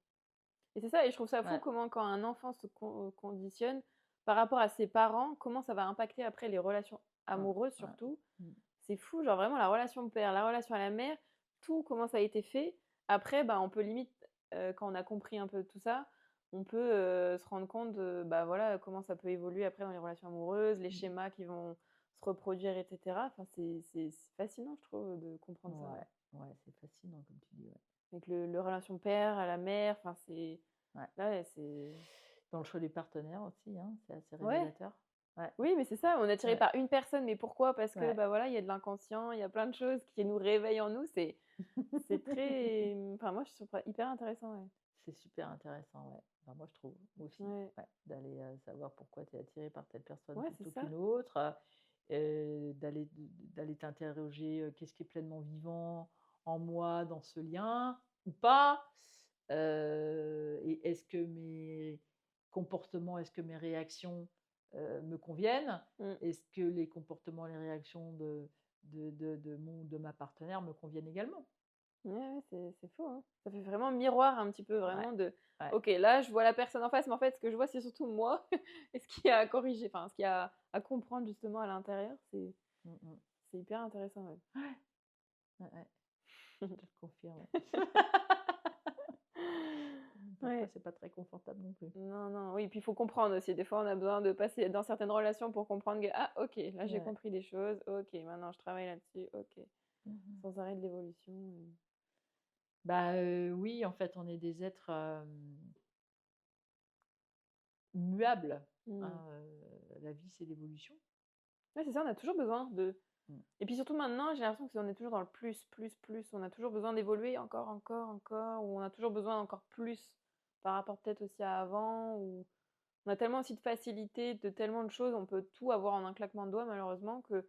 Et c'est ça, et je trouve ça fou Ouais, comment quand un enfant se conditionne par rapport à ses parents, comment ça va impacter après les relations ouais, amoureuses ouais. surtout. Mmh. C'est fou, genre vraiment la relation père, la relation à la mère, tout comment ça a été fait. Après, bah, on peut limite, quand on a compris un peu tout ça, on peut, se rendre compte de, bah, voilà, comment ça peut évoluer après dans les relations amoureuses, les Mmh. schémas qui vont se reproduire et cetera. Enfin, c'est fascinant, je trouve, de comprendre ça, Ouais, ouais. ouais, c'est fascinant comme tu dis, ouais. Avec le relation père à la mère, enfin c'est Ouais. ouais, c'est Dans le choix des partenaires aussi, hein, c'est assez ouais, révélateur. Ouais, oui, mais c'est ça, on est attiré ouais, par une personne, mais pourquoi? Parce que, ouais. bah, voilà, il y a de l'inconscient, il y a plein de choses qui nous réveillent en nous, c'est très, enfin moi je trouve ça hyper intéressant, ouais. C'est super intéressant, ouais. Enfin, moi, je trouve, moi aussi, Ouais, ouais, d'aller, savoir pourquoi tu es attiré par telle personne ouais, c'est plutôt ça. qu'une autre, d'aller t'interroger, qu'est-ce qui est pleinement vivant en moi dans ce lien ou pas? Et est-ce que mes comportements, est-ce que mes réactions, me conviennent? Mmh. Est-ce que les comportements, les réactions de ma partenaire me conviennent également? Ouais, ouais, c'est fou, hein. Ça fait vraiment miroir un petit peu, Ouais, vraiment de: ouais. «OK, là, je vois la personne en face, mais en fait, ce que je vois, c'est surtout moi et ce qu'il y a à corriger, enfin, ce qu'il y a à comprendre justement à l'intérieur». Mmh mh. C'est hyper intéressant, ouais. Ouais, ouais. Je te le confirme. Parfois, Ouais. c'est pas très confortable non plus. Non, non, oui, puis il faut comprendre aussi. Des fois, on a besoin de passer dans certaines relations pour comprendre que: «Ah OK, là, j'ai Ouais. compris des choses. OK, maintenant je travaille là-dessus. OK». Mmh. Sans arrêt de l'évolution, Bah, oui, en fait, on est des êtres, muables, mmh. hein, la vie, c'est l'évolution. Ouais, c'est ça, on a toujours besoin de Mmh. Et puis surtout maintenant, j'ai l'impression qu'on est toujours dans le plus, plus, plus. On a toujours besoin d'évoluer encore, encore, encore, ou on a toujours besoin d'encore plus par rapport peut-être aussi à avant, ou on a tellement aussi de facilité, de tellement de choses, on peut tout avoir en un claquement de doigts malheureusement que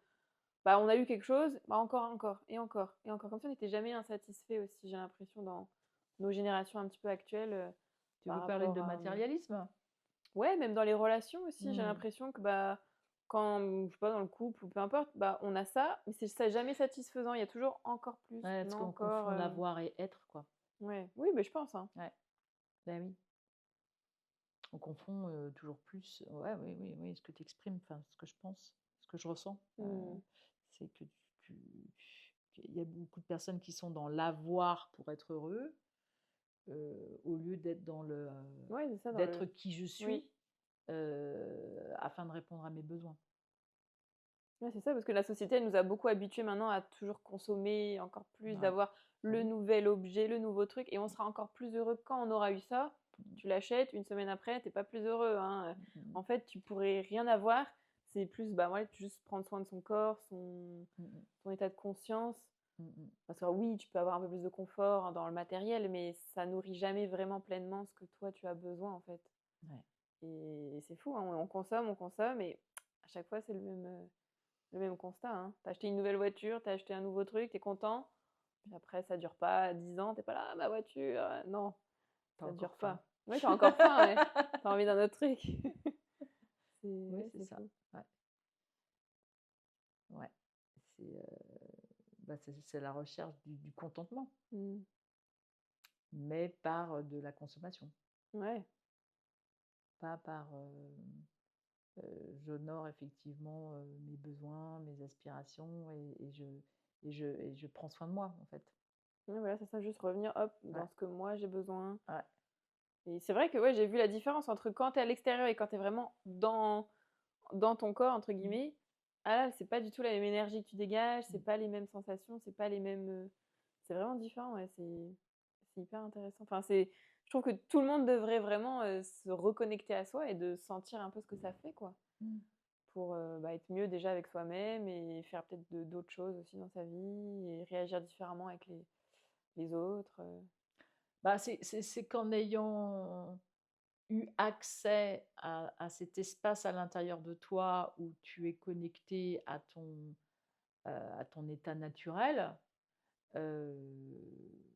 bah, on a eu quelque chose, bah encore, encore et encore et encore. Comme si on n'était jamais insatisfait aussi, j'ai l'impression dans nos générations un petit peu actuelles, Tu par veux parler de rapport à, matérialisme? ouais, même dans les relations aussi, j'ai Mmh. l'impression que, bah, quand, je sais pas, dans le couple ou peu importe, bah, on a ça, mais c'est jamais satisfaisant. Il y a toujours encore plus, Ouais, parce non qu'on encore, confond l'avoir et être, quoi. ouais. Oui, mais je pense, hein. Ouais, bah, oui. On confond, toujours plus ouais, oui, oui, oui, ce que tu exprimes, enfin, ce que je pense, ce que je ressens, Mmh. c'est que tu qu'il y a beaucoup de personnes qui sont dans l'avoir pour être heureux, au lieu d'être dans le, Ouais, c'est ça dans d'être le qui je oui. suis, afin de répondre à mes besoins. Ouais, c'est ça, parce que la société, elle nous a beaucoup habitués maintenant à toujours consommer encore plus, Ouais, d'avoir bah, le oui. nouvel objet, le nouveau truc, et on sera encore plus heureux quand on aura eu ça. Mmh Tu l'achètes, une semaine après, t'es pas plus heureux, hein. mh, mmh En fait, tu pourrais rien avoir. C'est plus, bah ouais, juste prendre soin de son corps, mh, mmh son état de conscience. mh, mmh. Parce que oui, tu peux avoir un peu plus de confort dans le matériel, mais ça nourrit jamais vraiment pleinement ce que toi tu as besoin en fait. Ouais. Et c'est fou, hein, on consomme, et à chaque fois c'est le même constat, hein. Tu acheté une nouvelle voiture, tu as acheté un nouveau truc, tu es content, puis après ça dure pas 10 ans, tu pas là: «Ah ma voiture, non, Tu ça encore dure faim. pas». Ouais, tu as encore faim, ouais. Tu as envie d'un autre truc. C'est Oui, ouais, c'est c'est ça. fou. Ouais, ouais. C'est, bah, c'est la recherche du contentement, Mmh. mais par, de la consommation, Ouais. pas par, j'honore effectivement, mes besoins, mes aspirations et je prends soin de moi, en fait. Ouais, voilà, c'est ça, juste revenir, hop, Ouais, dans ce que moi j'ai besoin. ouais. Et c'est vrai que ouais, j'ai vu la différence entre quand tu es à l'extérieur et quand tu es vraiment dans ton corps entre Mmh. guillemets. Ah là, c'est pas du tout la même énergie que tu dégages, c'est Mmh. pas les mêmes sensations, c'est pas les mêmes, c'est vraiment différent, ouais, c'est hyper intéressant. Enfin, je trouve que tout le monde devrait vraiment, se reconnecter à soi et de sentir un peu ce que ça fait, quoi. Mmh. Pour, bah, être mieux déjà avec soi-même et faire peut-être d'autres choses aussi dans sa vie et réagir différemment avec les autres, Bah, c'est qu'en ayant eu accès à cet espace à l'intérieur de toi où tu es connecté à ton état naturel, heu,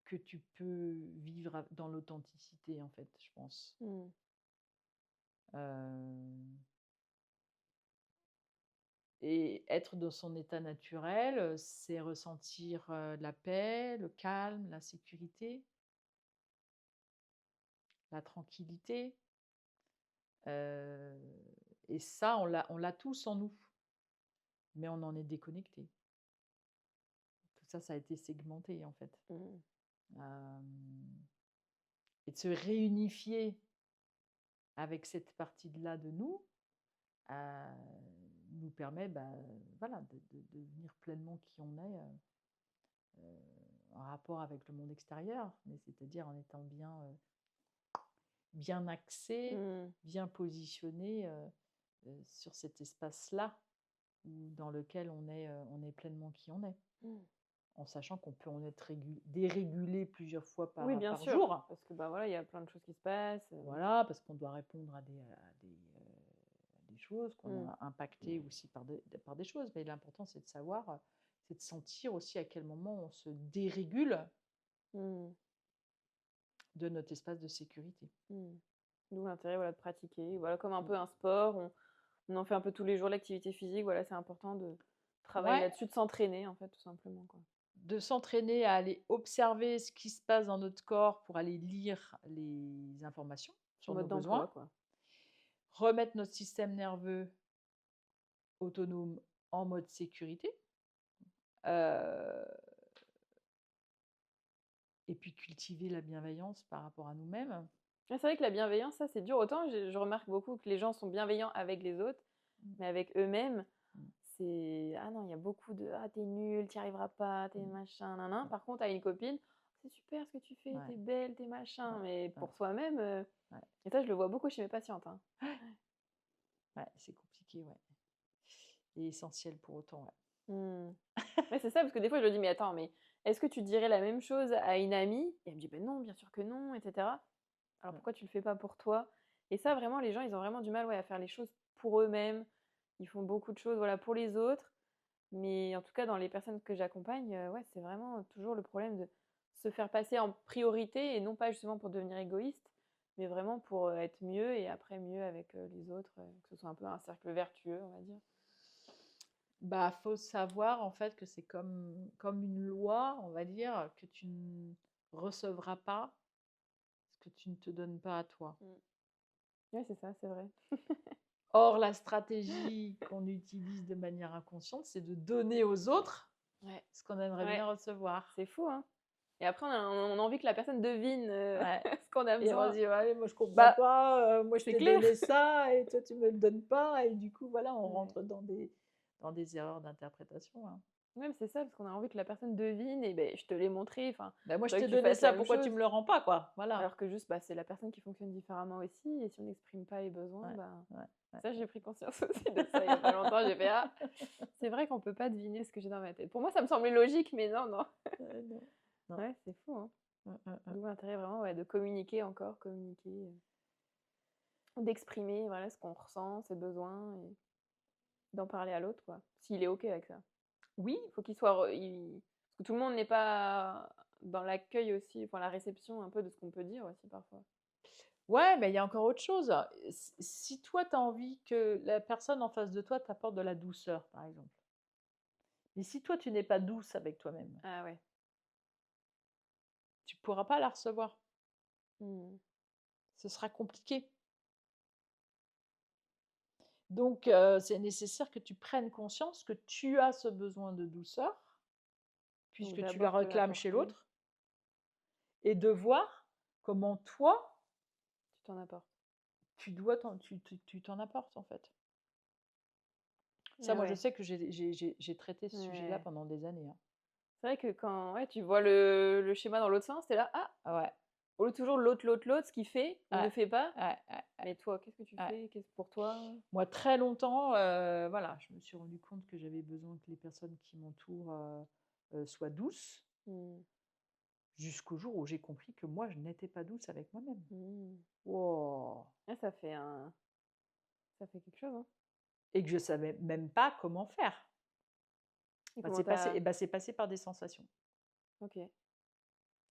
que tu peux vivre dans l'authenticité, en fait, je pense. Mmh. Hem Et être dans son état naturel, c'est ressentir, la paix, le calme, la sécurité, la tranquillité, heu et ça, on l'a tous en nous, mais on en est déconnecté. Tout ça, ça a été segmenté, en fait. Mmh. Hem Et de se réunifier avec cette partie-là de nous, heu, nous permet, bah, voilà, de devenir pleinement qui on est, en rapport avec le monde extérieur, mais c'est-à-dire en étant bien axé, Mmh. bien positionné, sur cet espace-là, dans lequel on est pleinement qui on est, Mmh. en sachant qu'on peut en être dérégulé plusieurs fois Oui, bien par sûr, jour. parce que, bah, voilà, il y a plein de choses qui se passent, Voilà, parce qu'on doit répondre à des choses, qu'on mmh. a impacté aussi par des choses, mais l'important c'est de savoir, c'est de sentir aussi à quel moment on se dérégule Mmh. de notre espace de sécurité. Mmh. D'où l'intérêt, voilà, de pratiquer, voilà, comme un Mmh. peu un sport, on en fait un peu tous les jours, l'activité physique, voilà, c'est important de travailler Ouais, là-dessus, de s'entraîner, en fait, tout simplement, quoi. de s'entraîner à aller observer ce qui se passe dans notre corps pour aller lire les informations En sur nos mode d'emploi, besoins, quoi. remettre notre système nerveux autonome en mode sécurité, heu et puis cultiver la bienveillance par rapport à nous-mêmes. Ouais, c'est vrai que la bienveillance, ça, c'est dur. Autant je remarque beaucoup que les gens sont bienveillants avec les autres, Mmh, mais avec eux-mêmes, mmh, c'est: «Ah non, il y a beaucoup de: "Ah, tu nul, tu arriveras pas, t'es mmh, machin, nin nin"». mmh. Par contre, à une copine: «C'est super ce que tu fais, Ouais, t'es belle, t'es ouais, machin». Mais ouais, pour soi-même, ouais. et ça, je le vois beaucoup chez mes patientes, hein. Ouais, c'est compliqué, ouais et essentiel pour autant, ouais. Mmh. Ouais, c'est ça, parce que des fois, je me dis: «Mais attends, mais est-ce que tu dirais la même chose à une amie?» Et elle me dit: «Beh non, bien sûr que non» et cetera. Alors Mmh. pourquoi tu le fais pas pour toi? Et ça, vraiment, les gens, ils ont vraiment du mal, ouais, à faire les choses pour eux-mêmes. Ils font beaucoup de choses, voilà, pour les autres. Mais en tout cas, dans les personnes que j'accompagne, ouais, c'est vraiment toujours le problème de se faire passer en priorité et non pas justement pour devenir égoïste, mais vraiment pour, être mieux et après mieux avec, les autres, que ce soit un peu un cercle vertueux, on va dire. Bah, faut savoir en fait que c'est comme une loi, on va dire, que tu ne recevras pas ce que tu ne te donnes pas à toi. Mmh. Ouais, c'est ça, c'est vrai. Or, la stratégie qu'on utilise de manière inconsciente, c'est de donner aux autres Ouais, ce qu'on aimerait ouais, bien recevoir. c'est fou, hein? Et après on a envie que la personne devine, Ouais. ce qu'on a Et on se besoin. dit: «Ouais, moi je comprends Bah, pas, moi je c'est t'ai clair. donné ça et toi tu me le donnes pas» et du coup voilà, on Ouais. rentre dans des erreurs d'interprétation, hein. Ouais, mais c'est ça, parce qu'on a envie que la personne devine et beh, je te l'ai montré, enfin, «Bah, moi je faudrait t'ai que tu donné fasses la ça, même pourquoi tu chose. me le rends pas quoi?» Voilà. Alors que juste, bah, c'est la personne qui fonctionne différemment aussi et si on n'exprime pas les besoins, Ouais, bah, ouais, ouais. ça j'ai pris conscience aussi de ça il y a pas longtemps. J'ai fait: «Ah, c'est vrai qu'on peut pas deviner ce que j'ai dans ma tête». Pour moi, ça me semblait logique, mais non, non. Non, non. Ouais, c'est fou, hein. Mmh. D'où l'intérêt vraiment, ouais, de communiquer encore, communiquer, d'exprimer, voilà, ce qu'on ressent, ses besoins et d'en parler à l'autre, quoi, s'il est OK avec ça. Oui, Faut qu'il soit re il parce que tout le monde n'est pas dans l'accueil aussi, enfin la réception un peu de ce qu'on peut dire aussi parfois. ouais, mais il y a encore autre chose. Si toi tu as envie que la personne en face de toi t'apporte de la douceur, par exemple. Mais si toi tu n'es pas douce avec toi-même, Ah ouais. tu pourras pas la recevoir. Mmh. Ce sera compliqué. Donc, c'est nécessaire que tu prennes conscience que tu as ce besoin de douceur, Donc puisque tu la d'abord te réclames chez l'apporter, l'autre, et de voir comment toi, tu t'en apportes. tu t'en apportes, en fait. Ça, Ah moi, je ouais, sais que j'ai traité ce sujet-là ouais. pendant des années, hein. C'est vrai que quand, ouais, tu vois le schéma dans l'autre sens, tu es là: «Ah!» Ah ouais, au lieu toujours l'autre, l'autre, l'autre, ce qu'il fait ou ne ouais, fait pas. ouais. Mais toi, qu'est-ce que tu Ouais. fais? Qu'est-ce pour toi? Moi, très longtemps, voilà, je me suis rendu compte que j'avais besoin que les personnes qui m'entourent, soient douces, Mmh. jusqu'au jour où j'ai compris que moi, je n'étais pas douce avec moi-même. Mmh. Wow. Ouais, ça fait quelque chose, hein. Et que je savais même pas comment faire. Et Bah, comment t'as c'est passé par des sensations. OK.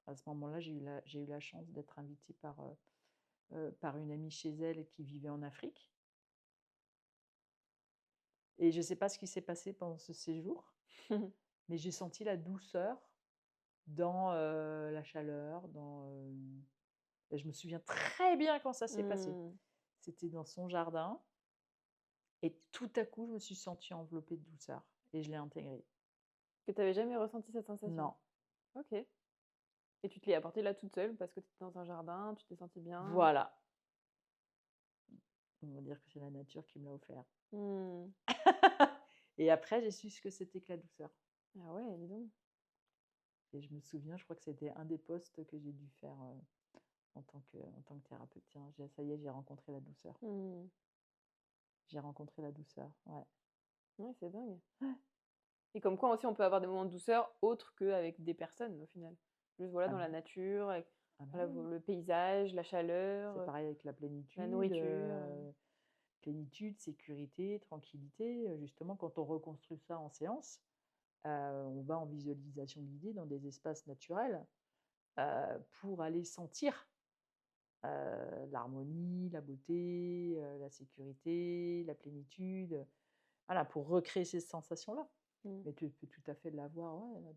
À ce moment-là, j'ai eu la chance d'être invitée par une amie chez elle qui vivait en Afrique et je sais pas ce qui s'est passé pendant ce séjour, mais j'ai senti la douceur dans, la chaleur, et je me souviens très bien quand ça s'est passé. Mmh. C'était dans son jardin et tout à coup, je me suis sentie enveloppée de douceur et je l'ai intégrée. Que tu avais jamais ressenti cette sensation? Non, OK. Et tu te l'es apportée là toute seule parce que tu étais dans un jardin, tu t'es sentie bien? voilà, on va dire que c'est la nature qui me l'a offert. Mmh. Et après, j'ai su ce que c'était que la douceur. Ah ouais, dis donc. Et je me souviens, je crois que c'était un des postes que j'ai dû faire, en tant que thérapeute. Tiens, ça y est, j'ai rencontré la douceur. Mmh. J'ai rencontré la douceur, ouais. Ouais, c'est dingue. Et comme quoi aussi on peut avoir des moments de douceur autres qu'avec des personnes au final. Juste voilà Ah dans la mais nature, avec ah mais voilà oui, le paysage, la chaleur, c'est pareil avec la la plénitude, nourriture. plénitude, sécurité, tranquillité. Justement, quand on reconstruit ça en séance, on va en visualisation guidée dans des espaces naturels, pour aller sentir, l'harmonie, la beauté, la sécurité, la plénitude, voilà, pour recréer ces sensations-là. Mmh. Mais tu peux tout à fait l'avoir, ouais, là,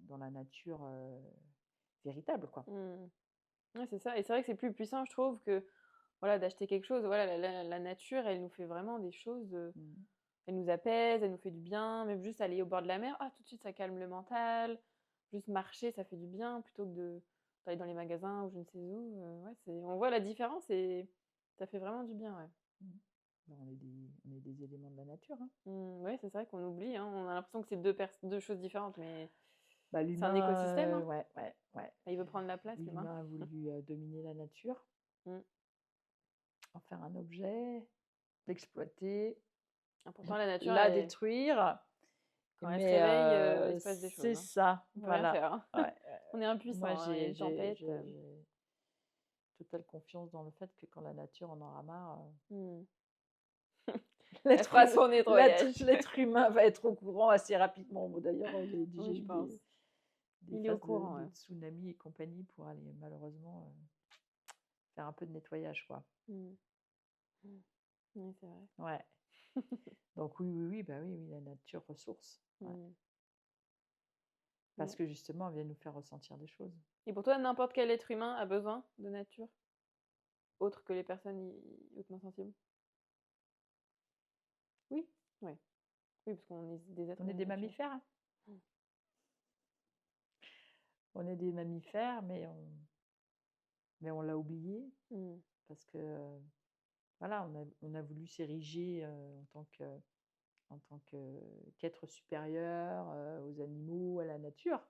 dans la nature, véritable, quoi. Mmh. Ouais, c'est ça et c'est vrai que c'est plus puissant je trouve que, voilà, d'acheter quelque chose. Voilà, la nature, elle nous fait vraiment des choses, Mmh. elle nous apaise, elle nous fait du bien, même juste aller au bord de la mer, ah tout de suite ça calme le mental. Juste marcher, ça fait du bien plutôt que d'aller dans les magasins ou je ne sais où, ouais, c'est on voit la différence et ça fait vraiment du bien, ouais. Mmh. Bah, on est des éléments de la nature, hein. Mmh, ouais, c'est vrai qu'on oublie, hein, on a l'impression que c'est 2 choses différentes, mais Bah, c'est un l'humain, écosystème, hein. ouais, ouais, ouais. Et il veut prendre la place, l'humain. L'humain a voulu, dominer la nature, Mmh. en faire un objet, l'exploiter. Pourtant, la nature, la détruire. quand elle se Mais réveille, il se passe des c'est choses, hein. ça, On peut rien voilà. faire, hein. Ouais, On est moi, impuissant, hein, il y a une tempête. j'ai totale confiance dans le fait que quand la nature en aura marre, Mmh. Elle l'être fera hu son nettoyage. l'être humain va être au courant assez rapidement. Bon, d'ailleurs, il y a déjà Oui, je eu pense. des Il est au phases courant, de ouais. tsunami et compagnie pour aller malheureusement, faire un peu de nettoyage, quoi. Mmh. Mmh. Oui, c'est vrai. Ouais. Donc oui, bah, oui, la nature ressource. Ouais. Mmh. Parce Ouais. que justement, elle vient nous faire ressentir des choses. Et pour toi, n'importe quel être humain a besoin de nature, autre que les personnes hautement sensibles? Oui, Ouais. Oui, parce qu'on est des êtres on de est des nature. mammifères, hein. Mmh. On est des mammifères, mais on l'a oublié Mmh. parce que, voilà, on a voulu s'ériger, en tant qu'être supérieur, aux animaux, à la nature.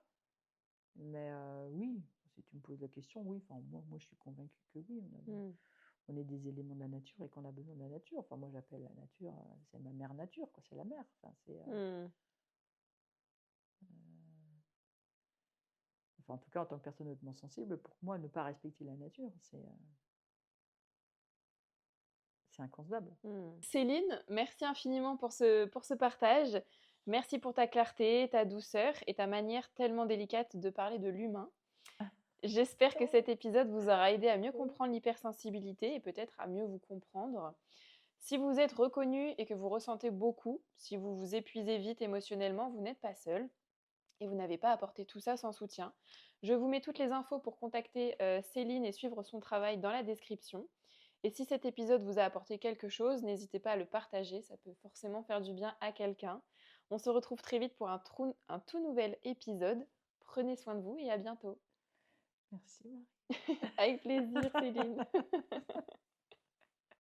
Mais oui, si tu me poses la question, oui, enfin moi je suis convaincue que oui, Mmh. on est des éléments de la nature et qu'on a besoin de la nature. Enfin moi j'appelle la nature, c'est ma mère nature, quoi, c'est la mer. Enfin Mmh. enfin en tout cas en tant que personne hautement sensible, pour moi ne pas respecter la nature, c'est inconcevable. Mmh. Céline, merci infiniment pour ce partage. Merci pour ta clarté, ta douceur et ta manière tellement délicate de parler de l'humain. J'espère que cet épisode vous aura aidé à mieux comprendre l'hypersensibilité et peut-être à mieux vous comprendre. Si vous êtes reconnu et que vous ressentez beaucoup, si vous vous épuisez vite émotionnellement, vous n'êtes pas seul et vous n'avez pas à porter tout ça sans soutien. Je vous mets toutes les infos pour contacter Céline et suivre son travail dans la description. Et si cet épisode vous a apporté quelque chose, n'hésitez pas à le partager, ça peut forcément faire du bien à quelqu'un. On se retrouve très vite pour un tout nouvel épisode. Prenez soin de vous et à bientôt. Merci Marie. Avec plaisir, Céline.